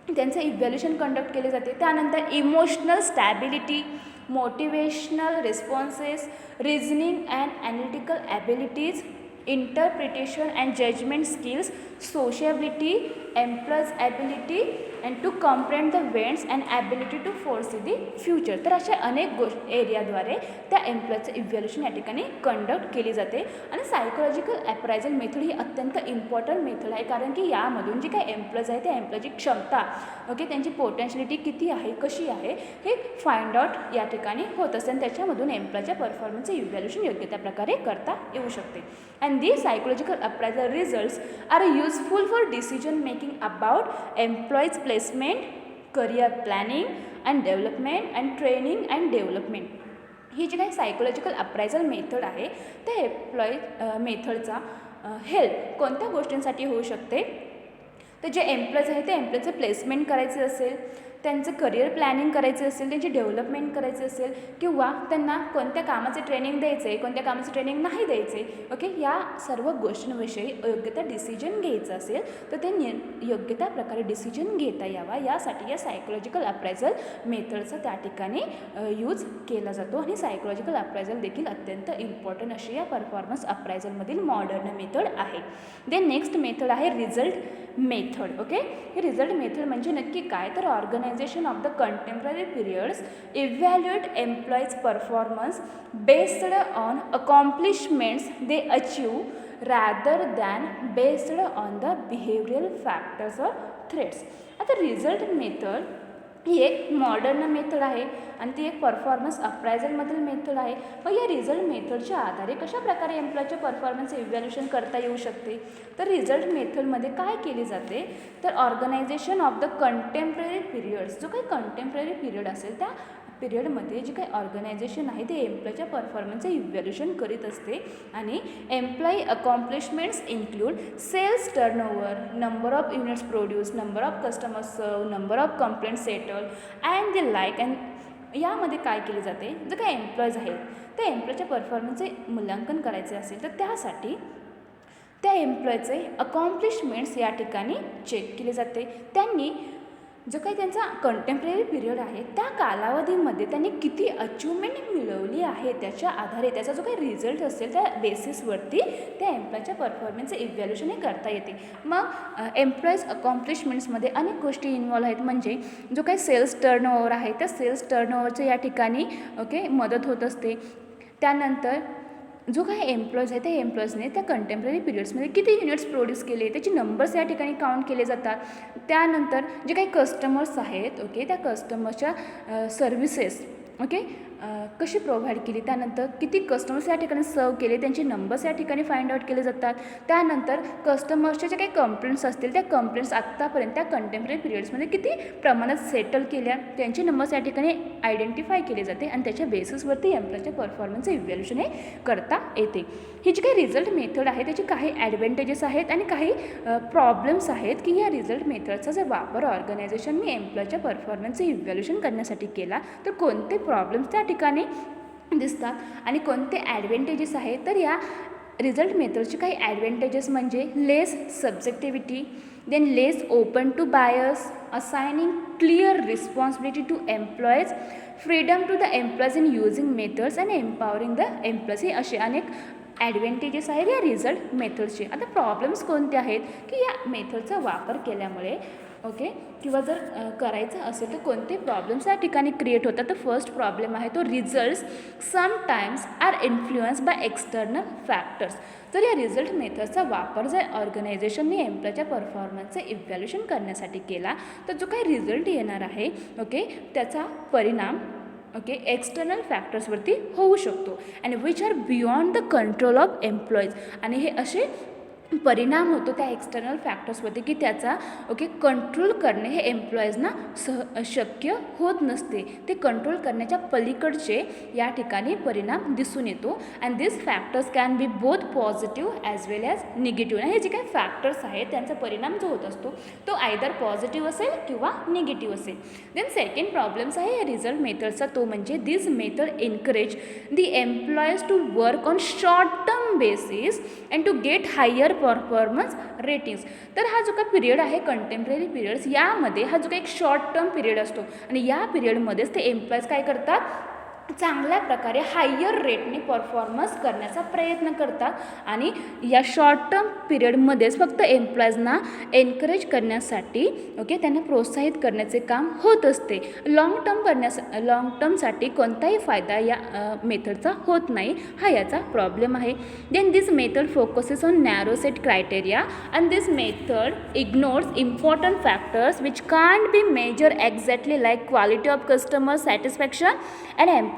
त्यांचं इव्हॅल्युएशन कंडक्ट केले जाते. त्यानंतर emotional stability, motivational responses, reasoning and analytical abilities, interpretation and judgment skills, sociability, employees ability and to comprehend the events and ability to foresee the future. तर अशा अनेक एरियाद्वारे त्या एम्प्लॉयचं इव्हॅल्युएशन या ठिकाणी कंडक्ट केली जाते. आणि सायकोलॉजिकल अप्रायझल मेथड ही अत्यंत इम्पॉर्टंट मेथड आहे, कारण की यामधून जे काही एम्प्लॉईज आहे त्या एम्प्लॉयची क्षमता, ओके, त्यांची पोटेन्शियलिटी किती आहे, कशी आहे हे फाइंड आउट या ठिकाणी होत असते. आणि त्याच्यामधून एम्प्लॉयच्या परफॉर्मन्सचं इव्हॅल्युएशन योग्य त्या प्रकारे करता येऊ शकते. And these psychological appraisal results are useful for decision making about employees placement, career planning and development and training and development. ही जी काही सायकोलॉजिकल अप्रायझल मेथड आहे त्या एम्प्लॉई मेथडचा हेल्प कोणत्या गोष्टींसाठी होऊ शकते, तर जे एम्प्लॉईज आहे ते एम्प्लॉईचं प्लेसमेंट करायचे असेल, त्यांचं करिअर प्लॅनिंग करायचे असेल, त्यांची डेव्हलपमेंट करायची असेल, किंवा त्यांना कोणत्या कामाचे ट्रेनिंग द्यायचं आहे, कोणत्या कामाचे ट्रेनिंग नाही द्यायचे, ओके, या सर्व गोष्टींविषयी योग्य त्या डिसिजन घ्यायचं असेल तर ते योग्य त्या प्रकारे डिसिजन घेता यावा यासाठी या सायकोलॉजिकल अप्रायझल मेथडचा त्या ठिकाणी यूज केला जातो. आणि सायकोलॉजिकल अप्रायझल देखील अत्यंत इम्पॉर्टंट अशी या परफॉर्मन्स अप्रायझलमधील मॉडर्न मेथड आहे. देन नेक्स्ट मेथड आहे रिझल्ट मेथड. ओके, हे रिझल्ट मेथड म्हणजे नक्की काय, तर organisation of the contemporary periods evaluate employees performance based on accomplishments they achieve rather than based on the behavioural factors or threats. आता result method ही एक modern method आहे आणि ती एक परफॉर्मन्स अप्रायझलमधील मेथड आहे. मग या रिझल्ट मेथडच्या आधारे कशा प्रकारे एम्प्लॉयच्या परफॉर्मन्स इव्हॅल्युएशन करता येऊ शकते, तर रिझल्ट मेथडमध्ये काय केले जाते, तर organisation of the contemporary periods, जो काही कंटेम्पररी पिरियड असेल त्या पिरियडमध्ये जे काही ऑर्गनायझेशन आहे ते एम्प्लॉयच्या परफॉर्मन्सचं इव्हॅल्युएशन करीत असते. आणि employee accomplishments include sales turnover, number of units produce, number of customers serve, number of complaint settle and the like. And यामध्ये काय केले जाते, जे काही एम्प्लॉईज आहेत त्या एम्प्लॉयच्या परफॉर्मन्सचे मूल्यांकन करायचे असेल तर त्यासाठी त्या एम्प्लॉयचे अकॉम्प्लिशमेंट्स या ठिकाणी चेक केले जाते. त्यांनी जो काही त्यांचा कंटेम्पररी पिरियड आहे त्या कालावधीमध्ये त्यांनी किती अचिव्हमेंट मिळवली आहे त्याच्या आधारे त्याचा जो काही रिझल्ट असेल त्या बेसिसवरती त्या एम्प्लॉयच्या परफॉर्मन्सचं इव्हॅल्युएशन हे करता येते. मग एम्प्लॉईज अकॉम्प्लिशमेंट्समध्ये अनेक गोष्टी इन्व्हॉल्व आहेत, म्हणजे जो काही सेल्स टर्नओव्हर आहे त्या सेल्स टर्नओव्हरचं या ठिकाणी ओके मदत होत असते. त्यानंतर जो काही एम्प्लॉईज आहे त्या एम्प्लॉईजने त्या कंटेम्पररी पिरियड्समध्ये किती युनिट्स प्रोड्यूस केले त्याचे नंबर्स या ठिकाणी काउंट केले जातात. त्यानंतर जे काही कस्टमर्स आहेत ओके त्या कस्टमर्सच्या सर्व्हिसेस ओके, कशी प्रोव्हाइड केली, त्यानंतर किती कस्टमर्स या ठिकाणी सर्व केले, त्यांचे नंबर्स या ठिकाणी फाइंड आउट केले जातात. त्यानंतर कस्टमर्सच्या ज्या काही कंप्लेंट्स असतील त्या कंप्लेंट्स आत्तापर्यंत त्या कंटेम्पररी पिरियड्समध्ये किती प्रमाणात सेटल केल्या, त्यांचे नंबर्स या ठिकाणी आयडेंटिफाय केले जाते आणि त्याच्या बेसिसवरती एम्प्लॉयच्या परफॉर्मन्सचं इव्हॅल्युएशन हे करता येते. ही जी काही रिझल्ट मेथड आहे त्याचे काही ॲडव्हान्टेजेस आहेत आणि काही प्रॉब्लेम्स आहेत की या रिझल्ट मेथडचा जर वापर ऑर्गनायझेशनने एम्प्लॉयच्या परफॉर्मन्सचं इव्हॅल्युएशन करण्यासाठी केला तर कोणते प्रॉब्लेम्स त्या ठिकाणी दिसतात आणि कोणते ॲडव्हान्टेजेस आहेत. तर या रिझल्ट मेथडचे काही ॲडव्हान्टेजेस म्हणजे less subjectivity, then less open to bias, assigning clear responsibility to employees, freedom to the employees in using methods and empowering the employees. हे असे अनेक ॲडव्हान्टेजेस आहेत या रिझल्ट मेथडचे. आता प्रॉब्लेम्स कोणते आहेत की या मेथडचा वापर केल्यामुळे ओके किंवा जर करायचं असेल तर कोणते प्रॉब्लेम्स या ठिकाणी क्रिएट होतात. तर फर्स्ट प्रॉब्लेम आहे तो results sometimes are influence by external factors. तर या रिझल्ट मेथडचा वापर जर ऑर्गनायझेशनने एम्प्लॉयच्या परफॉर्मन्सचं इव्हॅल्युएशन करण्यासाठी केला तर जो काही रिझल्ट येणार आहे ओके त्याचा परिणाम ओके एक्सटर्नल फॅक्टर्सवरती होऊ शकतो and which are beyond the control of employees. आणि हे असे परिणाम होतो त्या एक्सटर्नल फॅक्टर्सवरती की त्याचा ओके कंट्रोल करणे हे एम्प्लॉईजना शक्य होत नसते. ते कंट्रोल करण्याच्या पलीकडचे या ठिकाणी परिणाम दिसून येतो and this factors can be both positive as well as negative. हे जे काही फॅक्टर्स आहेत त्यांचा परिणाम जो होत असतो तो आयदर पॉझिटिव्ह असेल किंवा निगेटिव्ह असेल. देन सेकंड प्रॉब्लेम्स आहे या रिझल्ट मेथडचा तो म्हणजे this method encourage the employees to work on short term basis and to get higher performance ratings. तर हा जो काही पिरियड आहे कंटेम्पररी पिरियड्स यामध्ये हा जो काही एक शॉर्ट टर्म पिरियड असतो आणि या पिरियडमध्येच ते एम्प्लॉईज काय करतात चांगल्या प्रकारे हायर रेटने परफॉर्मन्स करण्याचा प्रयत्न करतात आणि या शॉर्ट टर्म पिरियडमध्येच फक्त एम्प्लॉईजना एनकरेज करण्यासाठी ओके त्यांना प्रोत्साहित करण्याचे काम होत असते. लाँग टर्मसाठी कोणताही फायदा या मेथडचा होत नाही हा याचा प्रॉब्लेम आहे. Then this method focuses on narrow set criteria and this method ignores important factors which can't be measure exactly like quality of customer satisfaction and employees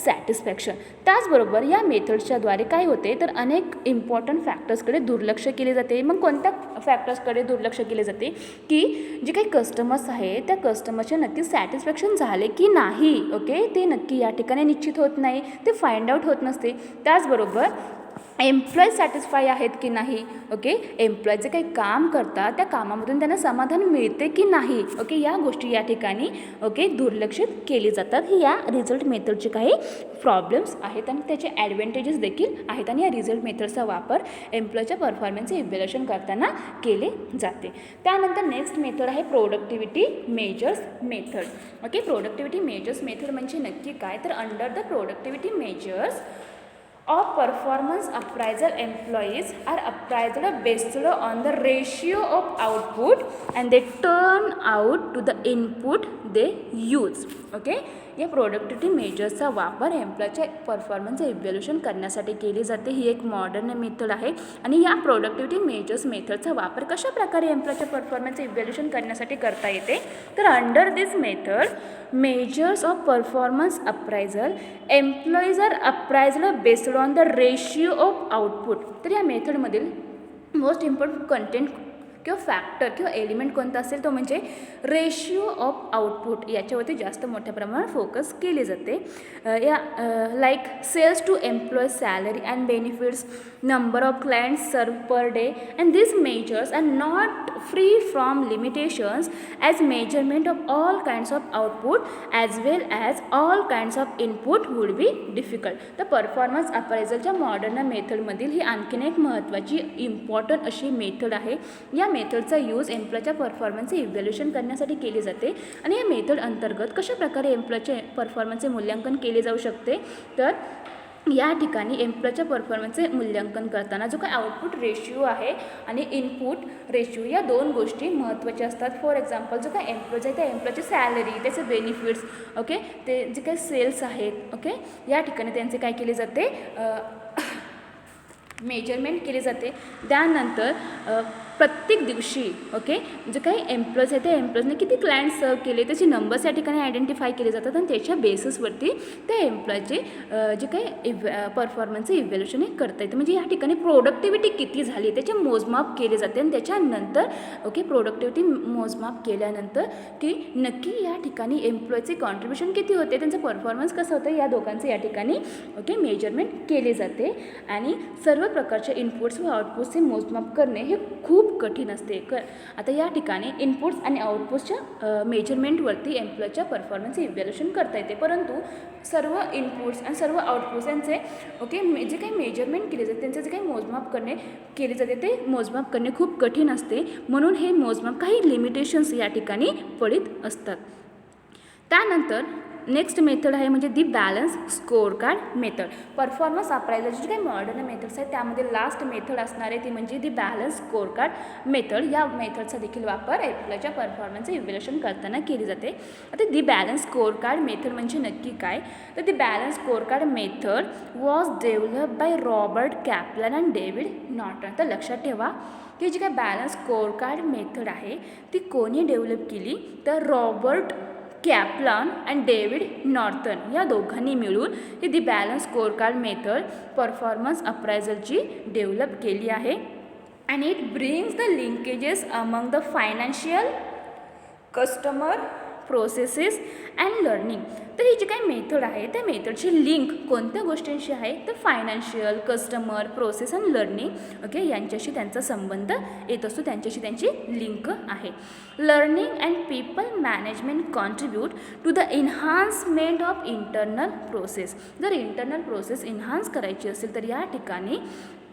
satisfaction. त्याचबरोबर या मेथड्सच्याद्वारे काय होते तर अनेक इम्पॉर्टंट फॅक्टर्सकडे दुर्लक्ष केले जाते. मग कोणत्या फॅक्टर्सकडे दुर्लक्ष केले जाते की जे काही कस्टमर्स आहेत त्या कस्टमरचे नक्की सॅटिस्फॅक्शन झाले की नाही ओके ते नक्की या ठिकाणी निश्चित होत नाही, ते फाइंड आउट होत नसते. त्याचबरोबर एम्प्लॉई सॅटिस्फाय आहेत की नाही ओके एम्प्लॉई जे काही काम करतात त्या कामामधून त्यांना समाधान मिळते की नाही ओके या गोष्टी या ठिकाणी ओके दुर्लक्षित केली जातात. ही या रिझल्ट मेथडचे काही प्रॉब्लेम्स आहेत आणि त्याचे ॲडव्हान्टेजेस देखील आहेत आणि या रिझल्ट मेथडचा वापर एम्प्लॉईच्या परफॉर्मन्सचे इव्हॅल्युएशन करताना केले जाते. त्यानंतर नेक्स्ट मेथड आहे productivity measures method. Okay productivity measures method म्हणजे नक्की काय तर under the productivity measures of performance appraisal employees are appraised based on the ratio of output and they turn out to the input they use. Okay या productivity मेजर्सचा वापर एम्प्लॉयच्या परफॉर्मन्सचं evaluation करण्यासाठी केली जाते. ही एक मॉडर्न मेथड आहे आणि या प्रोडक्टिव्हिटी मेजर्स मेथडचा वापर कशा प्रकारे एम्प्लॉयच्या परफॉर्मन्सचं इव्हॅल्युएशन करण्यासाठी करता येते तर under this method measures of performance appraisal employees are appraised based on the ratio of output. तर या मेथडमधील मोस्ट इम्पॉर्टंट कंटेंट किंवा फॅक्टर किंवा एलिमेंट कोणता असेल तो म्हणजे रेशिओ ऑफ आउटपुट याच्यावरती जास्त मोठ्या प्रमाणात फोकस केले जाते. या like sales to employ salary and benefits, number of clients सर्व per day and this measures are not free from limitations as measurement of all kinds of output as well as all kinds of input would be difficult. तर performance अप्रायझलच्या modern मेथडमधील ही आणखीन एक महत्त्वाची important अशी method आहे. या मेथडचा यूज एम्प्लॉयच्या परफॉर्मन्सचे इव्हॅल्युएशन करण्यासाठी केले जाते आणि या मेथड अंतर्गत कशा प्रकारे एम्प्लॉयचे परफॉर्मन्सचे मूल्यांकन केले जाऊ शकते तर या ठिकाणी एम्प्लॉयच्या परफॉर्मन्सचे मूल्यांकन करताना जो काही आउटपुट रेशिओ आहे आणि इनपुट रेशिओ या दोन गोष्टी महत्त्वाच्या असतात. फॉर एक्झाम्पल जो काही एम्प्लॉईज आहे त्या एम्प्लॉयची सॅलरी त्याचे बेनिफिट्स ओके ते जे काही सेल्स आहेत ओके या ठिकाणी त्यांचे काय केले जाते मेजरमेंट केले जाते. त्यानंतर प्रत्येक दिवशी ओके जे काही एम्प्लॉईज आहेत त्या एम्प्लॉईजने किती क्लायंट सर्व केले त्याचे नंबर्स या ठिकाणी आयडेंटिफाय केले जातात आणि त्याच्या बेसिसवरती त्या एम्प्लॉयचे जे काही परफॉर्मन्सचं इव्हॅल्युएशन हे करता येतं. म्हणजे या ठिकाणी प्रोडक्टिव्हिटी किती झाली त्याचे मोजमाप केले जाते आणि त्याच्यानंतर ओके प्रोडक्टिव्हिटी मोजमाप केल्यानंतर की नक्की या ठिकाणी एम्प्लॉयचे कॉन्ट्रीब्युशन किती होते त्यांचं परफॉर्मन्स कसं होतं या दोघांचं या ठिकाणी ओके मेजरमेंट केले जाते. आणि सर्व प्रकारचे इनपुट्स व आउटपुट्सचे मोजमाप करणे हे खूप कठीण असते. आता या ठिकाणी इनपुट्स आणि आउटपुट्सच्या मेजरमेंटवरती एम्प्लॉयच्या परफॉर्मन्सचे इव्हॅल्युएशन करता येते. परंतु सर्व इनपुट्स आणि सर्व आउटपुट्स यांचे ओके जे काही मेजरमेंट केले जाते त्यांचे जे काही मोजमाप केले जाते ते मोजमाप करणे खूप कठीण असते. म्हणून हे मोजमाप काही लिमिटेशन्स या ठिकाणी पडित असतात. त्यानंतर नेक्स्ट मेथड आहे म्हणजे the balance score card method. Performance अप्रायझरचे जे काही मॉडर्न मेथड्स आहेत त्यामध्ये लास्ट मेथड असणार आहे ती म्हणजे the balance score card method. या मेथडचा देखील वापर एम्प्लॉयच्या परफॉर्मन्सचे इव्हॅल्युएशन करताना केली जाते. आता the balance score card method म्हणजे नक्की काय तर the balance score card method was develop by Robert Kaplan and David Norton. तर लक्षात ठेवा की जी काय बॅलन्स स्कोअर कार्ड मेथड आहे ती कोणी डेव्हलप केली तर Robert Kaplan and David Norton या दोघांनी मिळून ही the balance score card method performance अप्रायझलची डेव्हलप केली आहे. And it brings the linkages among the financial customer processes and learning. तर ही जी काही मेथड आहे त्या मेथडची लिंक कोणत्या गोष्टींशी आहे तर financial customer process and learning okay यांच्याशी त्यांचा संबंध येत असतो त्यांच्याशी त्यांची लिंक आहे. Learning and people management contribute to the enhancement of internal process. जर इंटरनल प्रोसेस एन्हान्स करायची असेल तर या ठिकाणी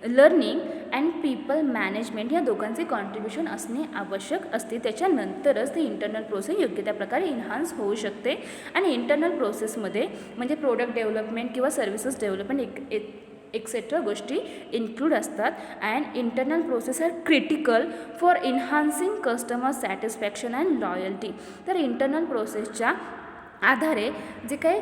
लर्निंग अँड पीपल मॅनेजमेंट या दोघांचे कॉन्ट्रीब्युशन असणे आवश्यक असते. त्याच्यानंतरच ती इंटरनल प्रोसेस योग्य त्या प्रकारे इन्हान्स होऊ शकते. आणि इंटरनल प्रोसेसमध्ये म्हणजे प्रोडक्ट डेव्हलपमेंट किंवा सर्व्हिसेस डेव्हलपमेंट एक्सेट्रा गोष्टी इन्क्लूड असतात. And internal process are critical for enhancing customer satisfaction and loyalty. तर इंटरनल प्रोसेसच्या आधारे जे काही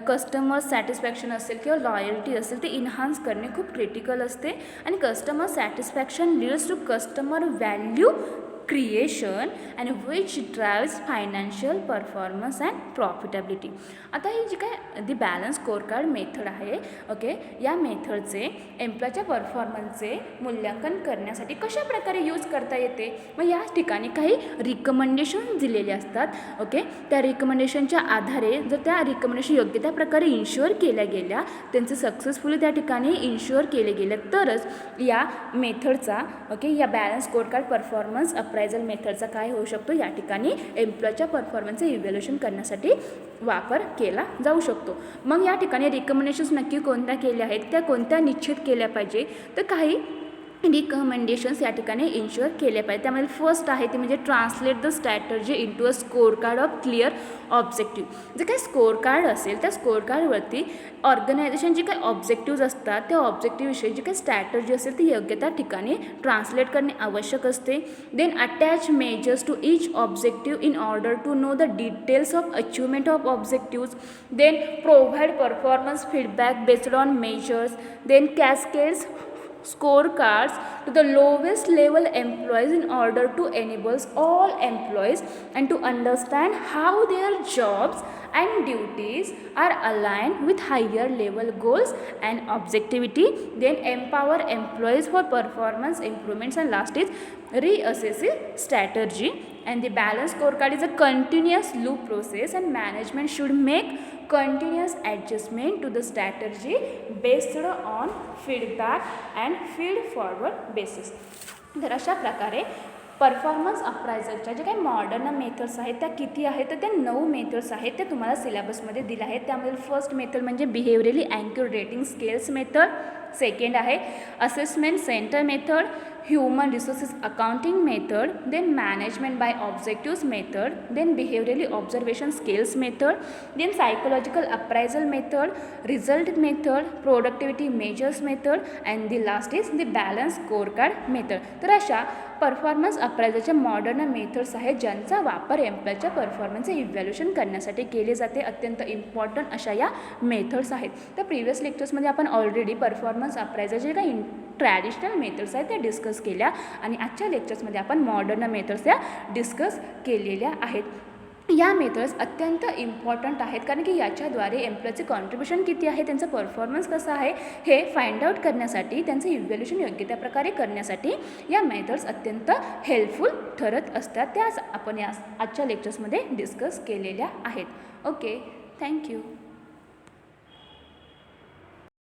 कस्टमर सॅटिस्फॅक्शन असेल किंवा लॉयल्टी असेल ते इन्हान्स करणे खूप क्रिटिकल असते. आणि customer satisfaction leads to customer value creation and which drives financial performance and profitability. आता ही जी काय the balance score card method आहे ओके या मेथडचे एम्प्लॉयच्या परफॉर्मन्सचे मूल्यांकन करण्यासाठी कशा प्रकारे यूज करता येते. मग या ठिकाणी काही रिकमेंडेशन दिलेले असतात ओके. त्या रिकमेंडेशनच्या आधारे जर त्या रिकमेंडेशन योग्य त्या प्रकारे इन्श्युअर केल्या गेल्या त्यांचे सक्सेसफुली त्या ठिकाणी इन्श्युअर केले गेले तरच या मेथडचा ओके या balance score card performance appraisal मेथडचा काय होऊ शकतो या ठिकाणी एम्प्लॉयच्या परफॉर्मन्सचे इव्हॅल्युएशन करण्यासाठी वापर केला जाऊ शकतो. मग या ठिकाणी रिकमेंडेशन्स नक्की कोणत्या केल्या आहेत त्या कोणत्या निश्चित केल्या पाहिजे तर काही रिकमेंडेशन्स या ठिकाणी इन्श्युअर केले पाहिजे. त्यामध्ये फर्स्ट आहे ते म्हणजे translate the strategy into a score card of clear objective. जे काही स्कोअर कार्ड असेल त्या स्कोअर कार्डवरती ऑर्गनायझेशन जे काही ऑब्जेक्टिव्ज असतात त्या ऑब्जेक्टिव्हविषयी जी काही स्ट्रॅटर्जी असेल ती योग्य त्या ठिकाणी ट्रान्सलेट करणे आवश्यक असते. Then attach measures to each objective in order to know the details of achievement of objectives. Then provide performance feedback based on measures. Then cascades scorecards to the lowest level employees in order to enable all employees and to understand how their jobs and duties are aligned with higher level goals and objectivity. Then empower employees for performance improvements and last is reassessing strategy. And the balanced scorecard is a continuous loop process and management should make continuous adjustment to the strategy based on feedback and feed forward basis. तर अशा प्रकारे performance अप्रायझरच्या जे काही modern methods आहेत त्या किती आहेत तर त्या 9 मेथड्स आहेत त्या तुम्हाला सिलेबसमध्ये दिल्या आहेत. त्यामध्ये फर्स्ट मेथड म्हणजे behaviourally accurate rating scales method. Second आहे assessment centre method. Human resources accounting method. Then management by objectives method. Then behaviourally observation scales method. Then psychological appraisal method. Result method. Productivity measures method. And the last is the balance score card method. तर अशा performance अप्रायझरच्या modern methods आहेत ज्यांचा वापर एम्प्लॉयच्या परफॉर्मन्सचे evaluation करण्यासाठी केले जाते. अत्यंत important अशा या मेथड्स आहेत. तर प्रिव्हियस लेक्चर्समध्ये आपण ऑलरेडी परफॉर्मन्स अप्रायझर जे काही ट्रॅडिशनल मेथड्स आहेत त्या डिस्कस केल्या आणि आजच्या लेक्चर्समध्ये आपण मॉडर्न मेथड्स त्या डिस्कस केलेल्या आहेत. या मेथड्स अत्यंत इम्पॉर्टंट आहेत कारण की याच्याद्वारे एम्प्लॉयचे कॉन्ट्रिब्युशन किती आहे, त्यांचं परफॉर्मन्स कसं आहे हे फाइंड आउट करण्यासाठी, त्यांचं इव्हॅल्युएशन योग्य त्या प्रकारे करण्यासाठी या मेथड्स अत्यंत हेल्पफुल ठरत असतात. त्याच आपण या आजच्या लेक्चर्समध्ये डिस्कस केलेल्या आहेत. Okay, thank you.